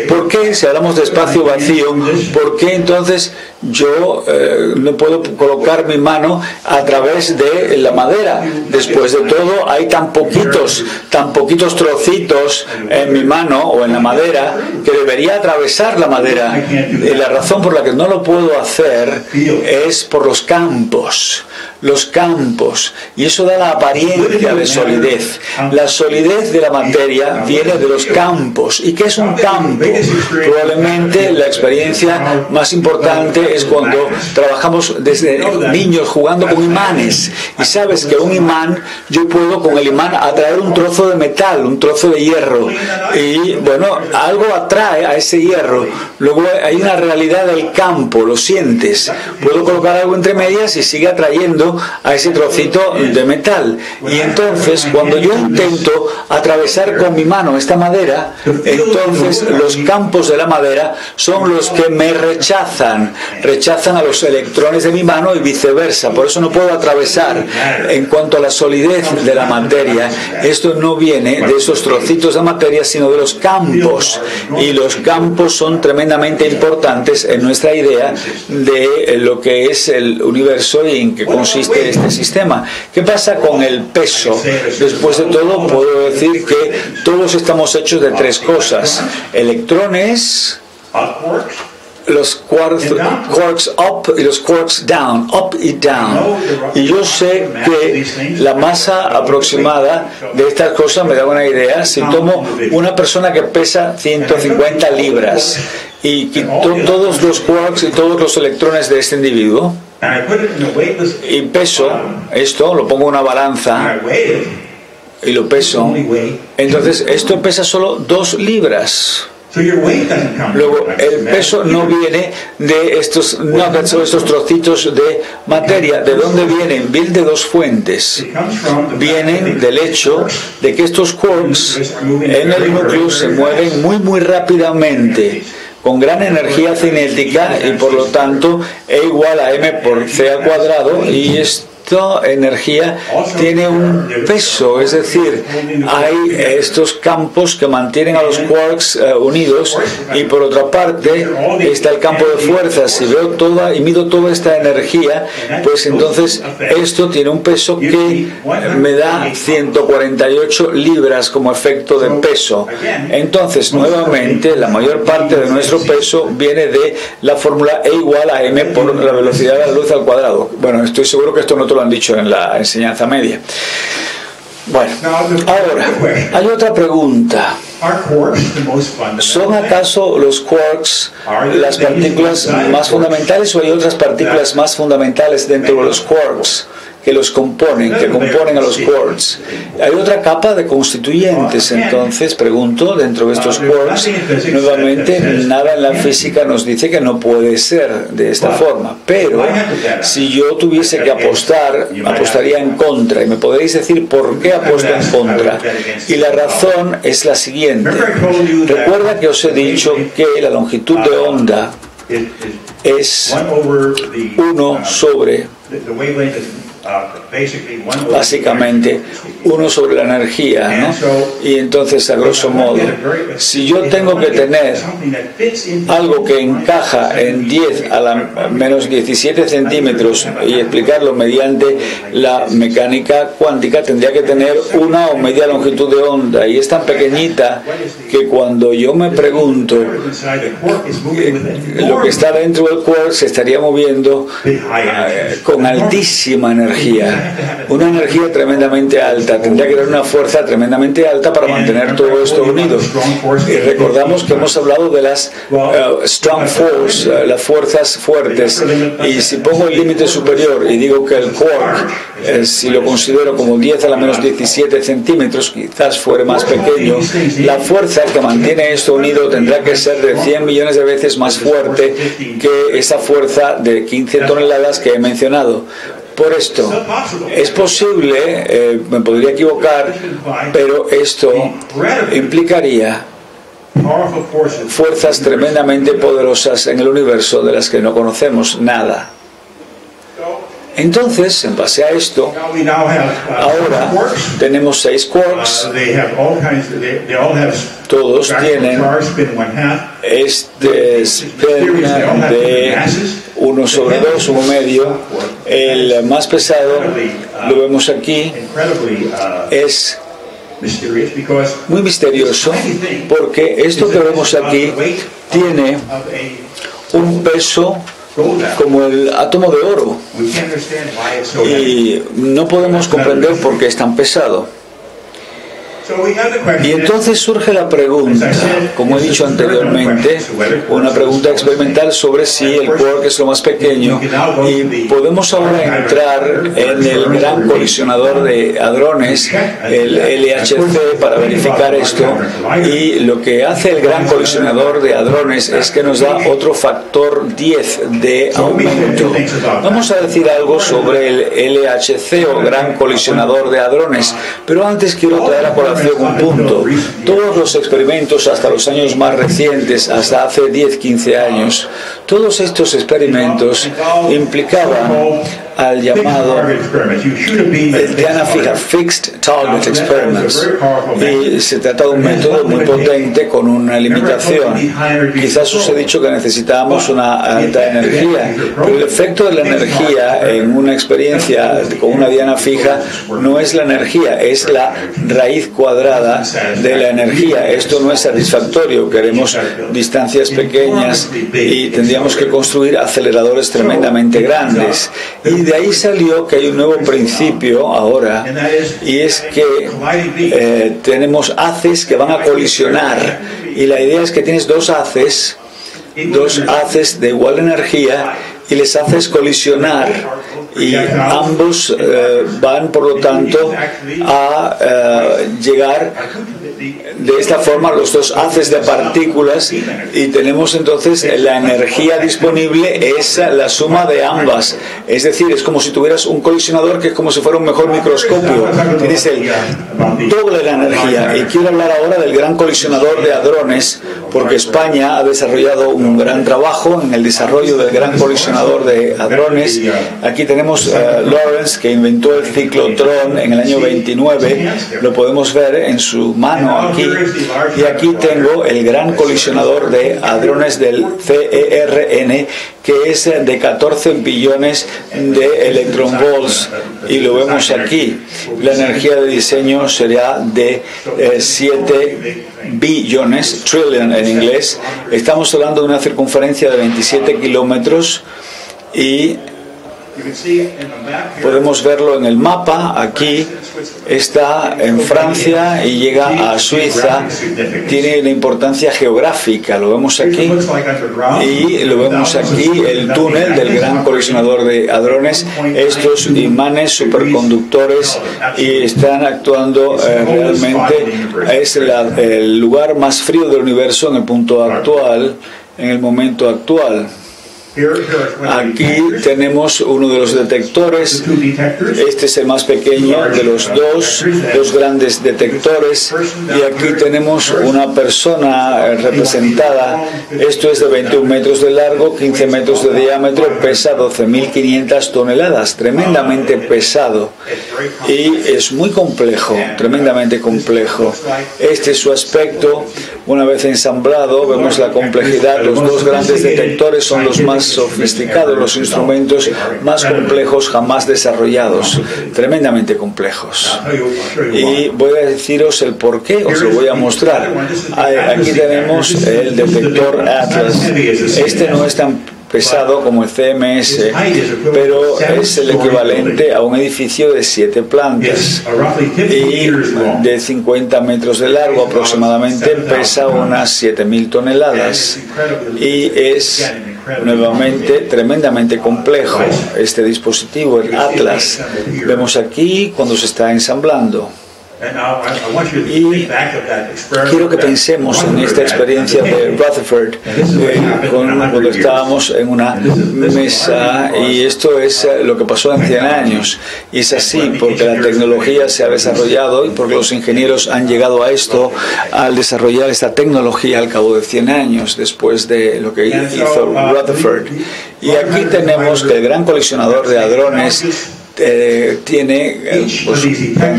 ¿Por qué, si hablamos de espacio vacío, por qué entonces yo no puedo colocar mi mano a través de la madera? Después de todo, hay tan poquitos trocitos en mi mano o en la madera que debería atravesar la madera. Y la razón por la que no lo puedo hacer es por los campos. los campos, y eso da la apariencia de solidez. La solidez de la materia viene de los campos. ¿Y qué es un campo? Probablemente la experiencia más importante es cuando trabajamos desde niños jugando con imanes, y sabes que un imán, yo puedo con el imán atraer un trozo de metal, un trozo de hierro, y bueno, algo atrae a ese hierro. Luego hay una realidad del campo, lo sientes. Puedo colocar algo entre medias y sigue atrayendo a ese trocito de metal. Y entonces, cuando yo intento atravesar con mi mano esta madera, entonces los campos de la madera son los que me rechazan a los electrones de mi mano y viceversa. Por eso no puedo atravesar. En cuanto a la solidez de la materia, esto no viene de esos trocitos de materia, sino de los campos. Y los campos son tremendamente importantes en nuestra idea de lo que es el universo y en qué consiste este sistema. ¿Qué pasa con el peso? Después de todo, puedo decir que todos estamos hechos de tres cosas: electrones, los quarks up y los quarks down, up y down. Y yo sé que la masa aproximada de estas cosas me da una idea. Si tomo una persona que pesa 150 libras y quito todos los quarks y todos los electrones de este individuo y peso esto, lo pongo en una balanza y lo peso, entonces esto pesa solo 2 libras. Luego, el peso no viene de estos nuggets o estos trocitos de materia. ¿De dónde vienen? Vienen de dos fuentes. Vienen del hecho de que estos quarks en el núcleo se mueven muy rápidamente, con gran energía cinética, y por lo tanto E igual a m por c al cuadrado, y esta energía tiene un peso, es decir, hay estos campos que mantienen a los quarks unidos, y por otra parte está el campo de fuerzas. Si veo toda y mido toda esta energía, pues entonces esto tiene un peso que me da 148 libras como efecto de peso. Entonces, nuevamente, la mayor parte de nuestro peso viene de la fórmula E igual a m por la velocidad de la luz al cuadrado. Bueno, estoy seguro que esto no te lo han dicho en la enseñanza media. Bueno, ahora, hay otra pregunta. ¿Son acaso los quarks las partículas más fundamentales, o hay otras partículas más fundamentales dentro de los quarks que los componen, que componen a los quarks? Hay otra capa de constituyentes. Entonces, pregunto, dentro de estos quarks, nuevamente, nada en la física nos dice que no puede ser de esta forma. Pero, si yo tuviese que apostar, apostaría en contra. Y me podréis decir por qué apuesto en contra. Y la razón es la siguiente. Recuerda que os he dicho que la longitud de onda es 1 sobre... básicamente 1 sobre la energía, ¿no? Y entonces, a grosso modo, si yo tengo que tener algo que encaja en 10 a la menos 17 centímetros y explicarlo mediante la mecánica cuántica, tendría que tener una o media longitud de onda, y es tan pequeñita que cuando yo me pregunto lo que está dentro del quark se estaría moviendo con altísima energía. Una energía tremendamente alta. Tendría que haber una fuerza tremendamente alta para mantener todo esto unido. Y recordamos que hemos hablado de las strong force, las fuerzas fuertes. Y si pongo el límite superior y digo que el quark, si lo considero como 10 a la menos 17 centímetros, quizás fuera más pequeño, la fuerza que mantiene esto unido tendrá que ser de 100 millones de veces más fuerte que esa fuerza de 15 toneladas que he mencionado. Por esto, es posible, me podría equivocar, pero esto implicaría fuerzas tremendamente poderosas en el universo de las que no conocemos nada. Entonces, en base a esto, ahora tenemos 6 quarks. Todos tienen este spin de 1 sobre 2, 1 medio. El más pesado, lo vemos aquí, es muy misterioso, porque esto que vemos aquí tiene un peso como el átomo de oro. Y no podemos comprender por qué es tan pesado. Y entonces surge la pregunta, como he dicho anteriormente, una pregunta experimental sobre si el quark es lo más pequeño, y podemos ahora entrar en el gran colisionador de hadrones, el LHC, para verificar esto. Y lo que hace el gran colisionador de hadrones es que nos da otro factor 10 de aumento. Vamos a decir algo sobre el LHC o gran colisionador de hadrones, pero antes quiero traer a colación un punto. Todos los experimentos hasta los años más recientes, hasta hace 10-15 años, todos estos experimentos implicaban al llamado diana fija, Fixed Target Experiments, y se trata de un método muy potente con una limitación. Quizás os he dicho que necesitábamos una alta energía, pero el efecto de la energía en una experiencia con una diana fija no es la energía, es la raíz cuadrada de la energía. Esto no es satisfactorio, queremos distancias pequeñas y tendríamos que construir aceleradores tremendamente grandes. Y de ahí salió que hay un nuevo principio ahora, y es que tenemos haces que van a colisionar, y la idea es que tienes dos haces de igual energía y les haces colisionar, y ambos van por lo tanto a llegar de esta forma los dos haces de partículas, y tenemos entonces la energía disponible es la suma de ambas. Es decir, es como si tuvieras un colisionador que es como si fuera un mejor microscopio. Tienes el doble de la energía. Y quiero hablar ahora del gran colisionador de hadrones, porque España ha desarrollado un gran trabajo en el desarrollo del gran colisionador de hadrones. Aquí tenemos Lawrence, que inventó el ciclotrón en el año 29. Lo podemos ver en su mano aquí, y aquí tengo el gran colisionador de hadrones del CERN, que es de 14 billones de electronvolts, y lo vemos aquí. La energía de diseño sería de 7 billones, trillion en inglés. Estamos hablando de una circunferencia de 27 kilómetros, y podemos verlo en el mapa. Aquí está en Francia y llega a Suiza. Tiene una importancia geográfica, lo vemos aquí, y lo vemos aquí, el túnel del gran colisionador de hadrones. Estos imanes superconductores, y están actuando realmente, es el lugar más frío del universo en el punto actual, en el momento actual. Aquí tenemos uno de los detectores. Este es el más pequeño de los dos grandes detectores, y aquí tenemos una persona representada. Esto es de 21 metros de largo, 15 metros de diámetro, pesa 12.500 toneladas, tremendamente pesado, y es muy complejo, tremendamente complejo. Este es su aspecto. Una vez ensamblado, vemos la complejidad. Los dos grandes detectores son los más sofisticados, los instrumentos más complejos jamás desarrollados, tremendamente complejos. Y voy a deciros el por qué, os lo voy a mostrar. Aquí tenemos el detector Atlas. Este no es tan pesado como el CMS, pero es el equivalente a un edificio de 7 plantas y de 50 metros de largo aproximadamente. Pesa unas 7.000 toneladas y es nuevamente tremendamente complejo este dispositivo, el Atlas. Vemos aquí cuando se está ensamblando. Y quiero que pensemos en esta experiencia de Rutherford, cuando estábamos en una mesa, y esto es lo que pasó en 100 años. Y es así porque la tecnología se ha desarrollado y porque los ingenieros han llegado a esto al desarrollar esta tecnología al cabo de 100 años después de lo que hizo Rutherford. Y aquí tenemos que el gran colisionador de hadrones tiene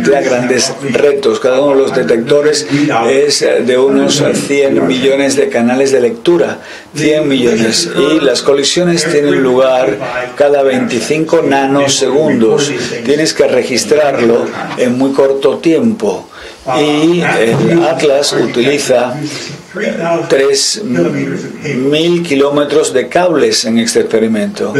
grandes retos. Cada uno de los detectores es de unos 100 millones de canales de lectura, 100 millones, y las colisiones tienen lugar cada 25 nanosegundos. Tienes que registrarlo en muy corto tiempo. y el Atlas utiliza 3.000 kilómetros de cables en este experimento.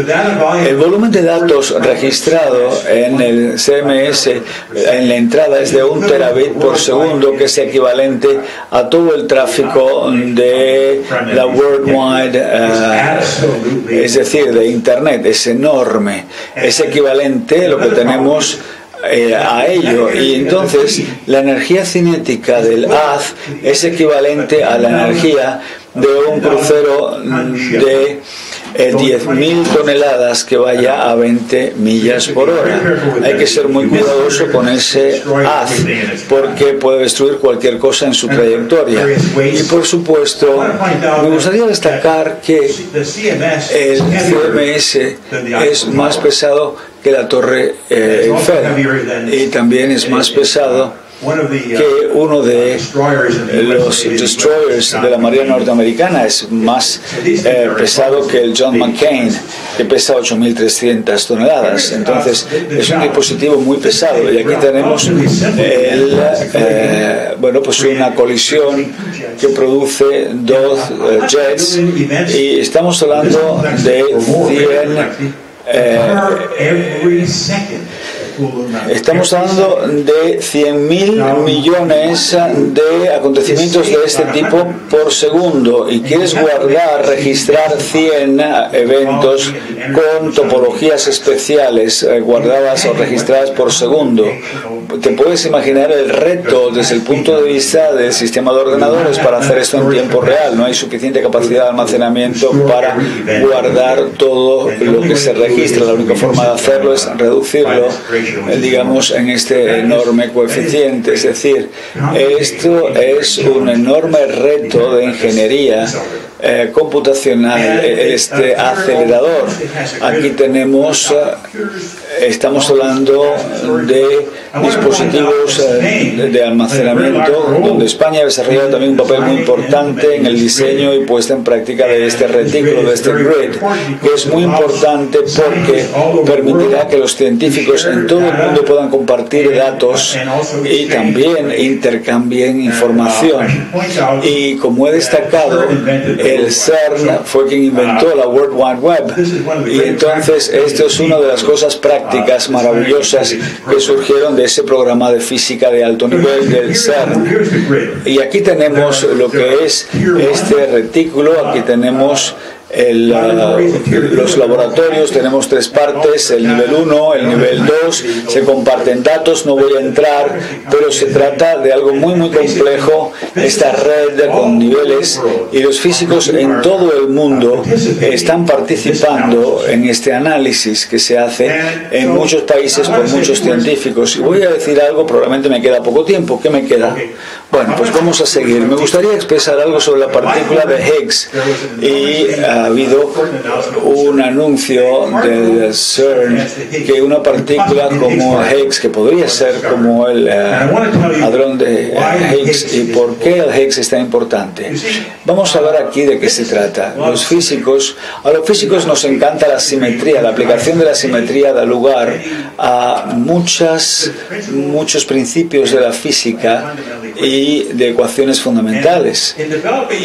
El volumen de datos registrado en el CMS en la entrada es de 1 terabit por segundo, que es equivalente a todo el tráfico de la Worldwide, es decir, de Internet. Es enorme, es equivalente a lo que tenemos a ello, y entonces la energía cinética del haz es equivalente a la energía de un crucero de 10.000 toneladas que vaya a 20 millas por hora. Hay que ser muy cuidadoso con ese haz porque puede destruir cualquier cosa en su trayectoria. Y por supuesto, me gustaría destacar que el CMS es más pesado que la Torre Eiffel, y también es más pesado que uno de los destroyers de la Marina norteamericana. Es más pesado que el John McCain, que pesa 8.300 toneladas. Entonces es un dispositivo muy pesado, y aquí tenemos pues una colisión que produce dos jets, y estamos hablando de 100.000 millones de acontecimientos de este tipo por segundo, y quieres registrar 100 eventos con topologías especiales guardadas o registradas por segundo. Te puedes imaginar el reto desde el punto de vista del sistema de ordenadores para hacer esto en tiempo real. No hay suficiente capacidad de almacenamiento para guardar todo lo que se registra. La única forma de hacerlo es reducirlo, digamos, en este enorme coeficiente. Es decir, esto es un enorme reto de ingeniería computacional, este acelerador. Aquí tenemos, estamos hablando de dispositivos de almacenamiento, donde España ha desarrollado también un papel muy importante en el diseño y puesta en práctica de este retículo, de este grid, que es muy importante porque permitirá que los científicos en todo el mundo puedan compartir datos y también intercambien información. Y como he destacado, el CERN fue quien inventó la World Wide Web, y entonces esto es una de las cosas prácticas maravillosas que surgieron de ese programa de física de alto nivel del CERN. Y aquí tenemos lo que es este retículo. Aquí tenemos los laboratorios. Tenemos 3 partes: el nivel 1, el nivel 2, se comparten datos. No voy a entrar, pero se trata de algo muy complejo, esta red con niveles, y los físicos en todo el mundo están participando en este análisis que se hace en muchos países por muchos científicos. Y voy a decir algo, probablemente me queda poco tiempo. ¿Qué me queda? Bueno, pues vamos a seguir. Me gustaría expresar algo sobre la partícula de Higgs, y ha habido un anuncio del CERN que una partícula como Higgs, que podría ser como el hadrón de Higgs, y por qué el Higgs es tan importante. Vamos a hablar aquí de qué se trata. A los físicos nos encanta la simetría. La aplicación de la simetría da lugar a muchos principios de la física y de ecuaciones fundamentales,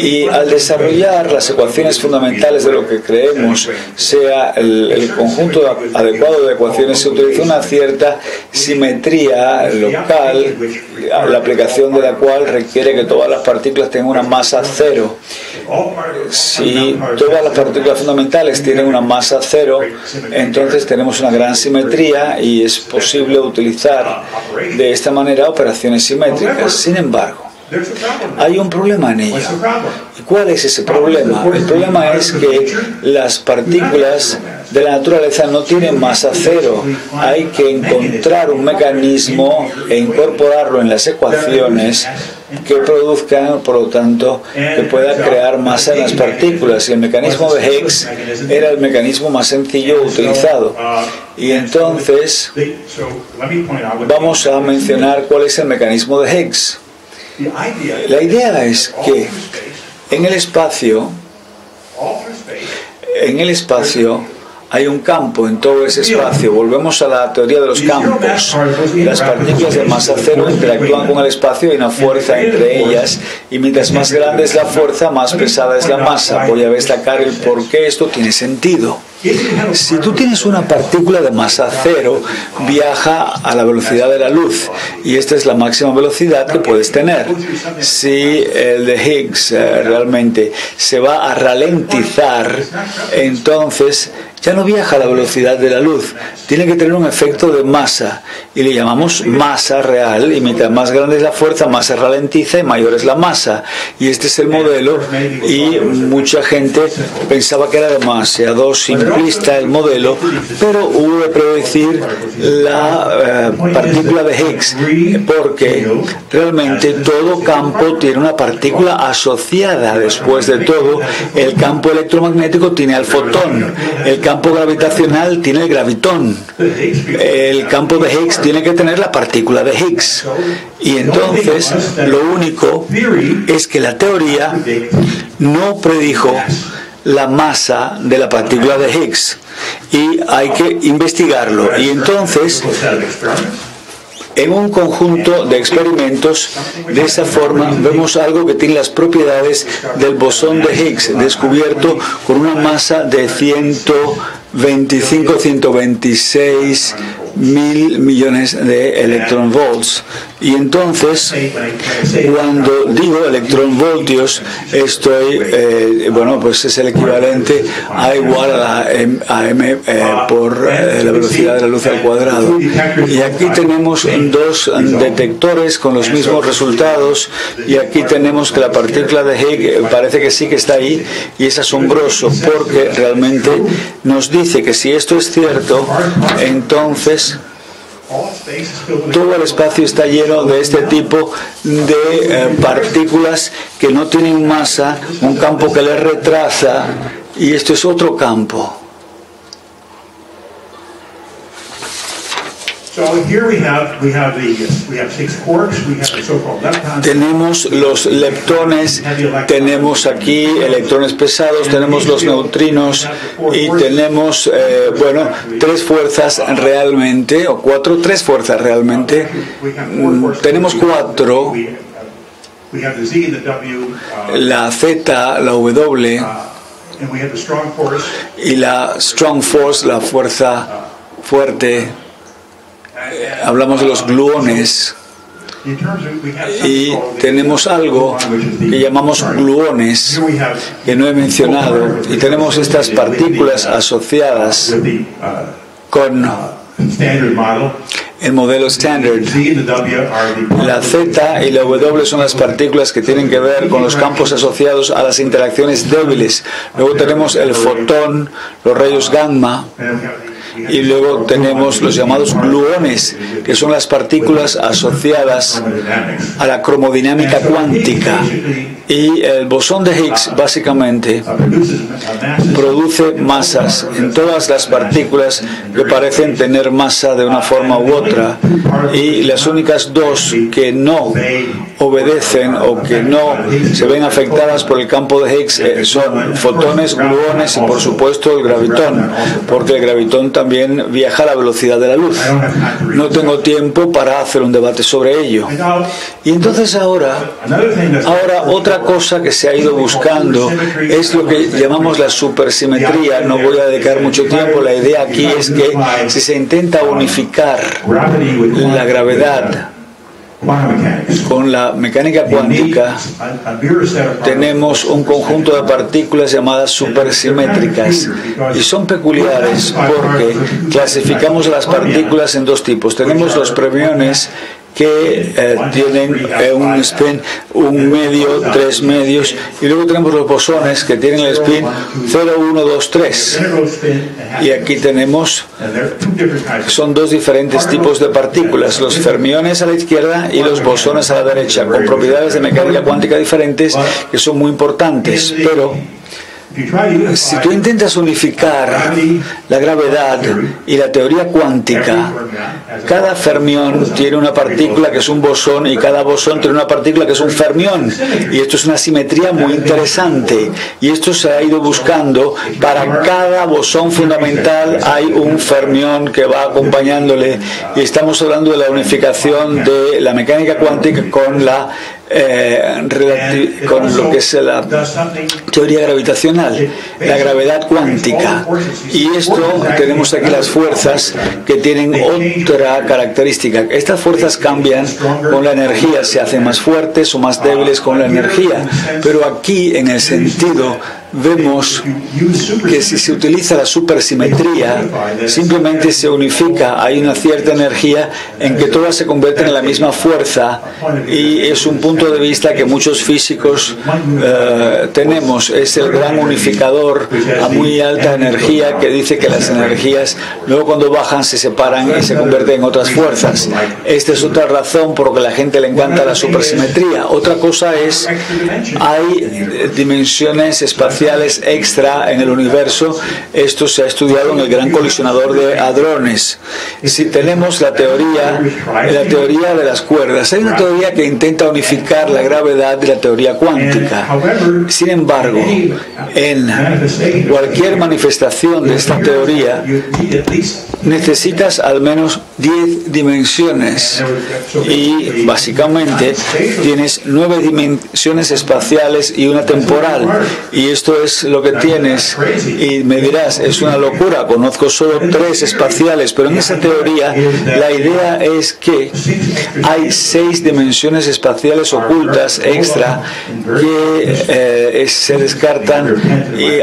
y al desarrollar las ecuaciones fundamentales de lo que creemos sea el conjunto adecuado de ecuaciones, se utiliza una cierta simetría local, la aplicación de la cual requiere que todas las partículas tengan una masa cero. Si todas las partículas fundamentales tienen una masa cero, entonces tenemos una gran simetría y es posible utilizar de esta manera operaciones simétricas. Sin embargo, hay un problema en ello. ¿Y cuál es ese problema? El problema es que las partículas de la naturaleza no tienen masa cero. Hay que encontrar un mecanismo e incorporarlo en las ecuaciones que produzcan, por lo tanto, que pueda crear masa en las partículas. Y el mecanismo de Higgs era el mecanismo más sencillo utilizado. Y entonces vamos a mencionar cuál es el mecanismo de Higgs. La idea es que en el espacio hay un campo en todo ese espacio. Volvemos a la teoría de los campos. Las partículas de masa cero interactúan con el espacio y hay una fuerza entre ellas, y mientras más grande es la fuerza, más pesada es la masa. Voy a destacar el por qué esto tiene sentido. Si tú tienes una partícula de masa cero, viaja a la velocidad de la luz, y esta es la máxima velocidad que puedes tener. Si el de Higgs realmente se va a ralentizar, entonces ya no viaja a la velocidad de la luz, tiene que tener un efecto de masa, y le llamamos masa real, y mientras más grande es la fuerza, más se ralentiza y mayor es la masa. Y este es el modelo, y mucha gente pensaba que era demasiado simplista el modelo, pero hubo que predecir la partícula de Higgs, porque realmente todo campo tiene una partícula asociada. Después de todo, el campo electromagnético tiene al fotón, el campo gravitacional tiene el gravitón, el campo de Higgs tiene que tener la partícula de Higgs. Y entonces lo único es que la teoría no predijo la masa de la partícula de Higgs, y hay que investigarlo. Y entonces, en un conjunto de experimentos, de esa forma vemos algo que tiene las propiedades del bosón de Higgs, descubierto con una masa de 126 mil millones de electronvolts. Y entonces, cuando digo electronvoltios, estoy, pues es el equivalente a igual a m por la velocidad de la luz al cuadrado. Y aquí tenemos dos detectores con los mismos resultados, y aquí tenemos que la partícula de Higgs parece que sí que está ahí, y es asombroso porque realmente nos dice que si esto es cierto, entonces todo el espacio está lleno de este tipo de partículas que no tienen masa, un campo que les retrasa, y esto es otro campo. Tenemos los leptones, tenemos aquí electrones pesados, tenemos los neutrinos, y tenemos, tres fuerzas realmente, o tres fuerzas realmente. Tenemos cuatro: la Z, la W, y la strong force, la fuerza fuerte. Hablamos de los gluones, y tenemos algo que llamamos gluones, que no he mencionado, y tenemos estas partículas asociadas con el modelo Standard. La Z y la W son las partículas que tienen que ver con los campos asociados a las interacciones débiles. Luego tenemos el fotón, los rayos gamma, y luego tenemos los llamados gluones, que son las partículas asociadas a la cromodinámica cuántica. Y el bosón de Higgs básicamente produce masas en todas las partículas que parecen tener masa de una forma u otra, y las únicas dos que no obedecen o que no se ven afectadas por el campo de Higgs son fotones, gluones y por supuesto el gravitón, porque el gravitón también viaja a la velocidad de la luz. No tengo tiempo para hacer un debate sobre ello. Y entonces ahora otra cosa que se ha ido buscando es lo que llamamos la supersimetría. No voy a dedicar mucho tiempo. La idea aquí es que si se intenta unificar la gravedad con la mecánica cuántica, tenemos un conjunto de partículas llamadas supersimétricas, y son peculiares porque clasificamos las partículas en dos tipos. Tenemos los fermiones, que tienen un spin 1 medio, 3 medios, y luego tenemos los bosones que tienen el spin 0, 1, 2, 3. Y aquí tenemos, son dos diferentes tipos de partículas: los fermiones a la izquierda y los bosones a la derecha, con propiedades de mecánica cuántica diferentes que son muy importantes. Pero Si tú intentas unificar la gravedad y la teoría cuántica, cada fermión tiene una partícula que es un bosón y cada bosón tiene una partícula que es un fermión. Y esto es una simetría muy interesante. Y esto se ha ido buscando. Para cada bosón fundamental hay un fermión que va acompañándole. Y estamos hablando de la unificación de la mecánica cuántica con lo que es la teoría gravitacional, la gravedad cuántica. Y esto, tenemos aquí las fuerzas que tienen otra característica. Estas fuerzas cambian con la energía, se hacen más fuertes o más débiles con la energía. Pero aquí, en el sentido, vemos que si se utiliza la supersimetría, simplemente se unifica, hay una cierta energía en que todas se convierten en la misma fuerza, y es un punto de vista que muchos físicos tenemos. Es el gran unificador a muy alta energía que dice que las energías luego cuando bajan se separan y se convierten en otras fuerzas. Esta es otra razón por la que a la gente le encanta la supersimetría. Otra cosa es, hay dimensiones espaciales extra en el universo. Esto se ha estudiado en el gran colisionador de hadrones. Si tenemos la teoría de las cuerdas, hay una teoría que intenta unificar la gravedad de la teoría cuántica. Sin embargo, en cualquier manifestación de esta teoría necesitas al menos 10 dimensiones y básicamente tienes 9 dimensiones espaciales y una temporal, y esto es lo que tienes. Y me dirás, es una locura, conozco solo 3 espaciales, pero en esa teoría la idea es que hay 6 dimensiones espaciales ocultas extra que se descartan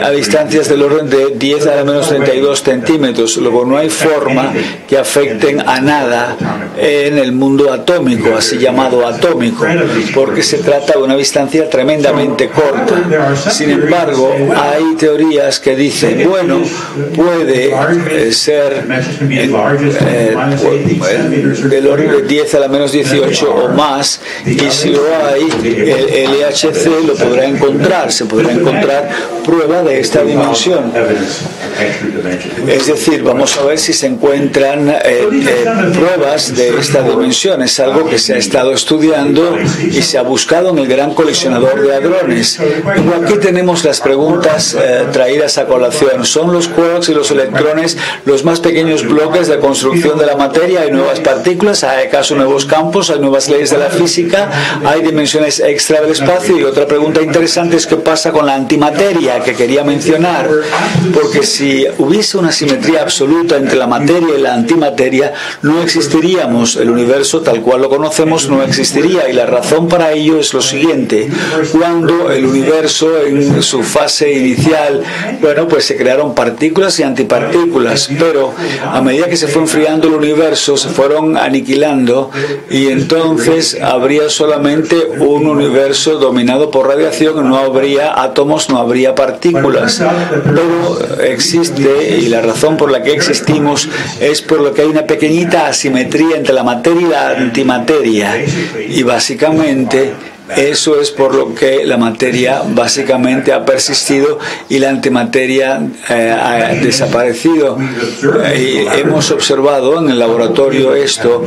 a distancias del orden de 10 a la menos 32 centímetros. Luego no hay forma que afecten a nada en el mundo atómico, así llamado atómico, porque se trata de una distancia tremendamente corta. Sin embargo, hay teorías que dicen, bueno, puede ser del orden de 10 a la menos 18 o más, y si lo hay, el LHC lo podrá encontrar, se podrá encontrar prueba de esta dimensión. Es decir, vamos a ver si se encuentran pruebas de esta dimensión. Es algo que se ha estado estudiando y se ha buscado en el gran colisionador de hadrones. Pero aquí tenemos las preguntas traídas a colación. ¿Son los quarks y los electrones los más pequeños bloques de construcción de la materia? ¿Hay nuevas partículas? ¿Hay acaso nuevos campos? ¿Hay nuevas leyes de la física? ¿Hay dimensiones extra del espacio? Y otra pregunta interesante es qué pasa con la antimateria, que quería mencionar, porque si hubiese una simetría absoluta entre la materia y la antimateria, no existiríamos. El universo tal cual lo conocemos no existiría, y la razón para ello es lo siguiente. Cuando el universo en su fase inicial, bueno, pues se crearon partículas y antipartículas, pero a medida que se fue enfriando el universo se fueron aniquilando, y entonces habría solamente un universo dominado por radiación, no habría átomos, no habría partículas. Pero existe, y la razón por la que existimos es por lo que hay una pequeñita asimetría entre la materia y la antimateria, y básicamente eso es por lo que la materia básicamente ha persistido y la antimateria ha desaparecido. Y hemos observado en el laboratorio esto,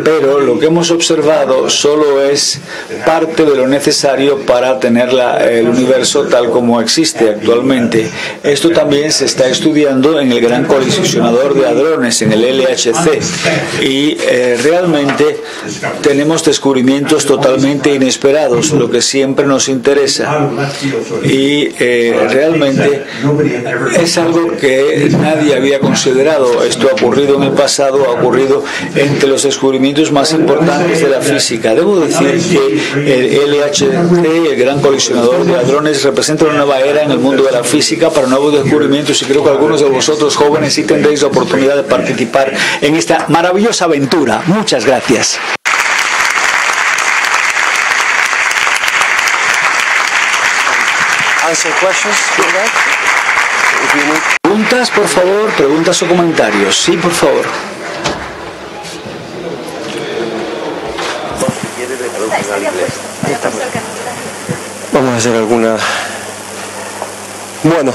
pero lo que hemos observado solo es parte de lo necesario para tener el universo tal como existe actualmente. Esto también se está estudiando en el gran colisionador de hadrones, en el LHC, y realmente tenemos descubrimientos totalmente inesperados, lo que siempre nos interesa, y realmente es algo que nadie había considerado. Esto ha ocurrido en el pasado, ha ocurrido entre los descubrimientos más importantes de la física. Debo decir que el LHC, el gran colisionador de hadrones, representa una nueva era en el mundo de la física para nuevos descubrimientos, y creo que algunos de vosotros jóvenes sí tendréis la oportunidad de participar en esta maravillosa aventura. Muchas gracias. Preguntas, por favor, preguntas o comentarios. Sí, por favor. Vamos a hacer alguna Bueno,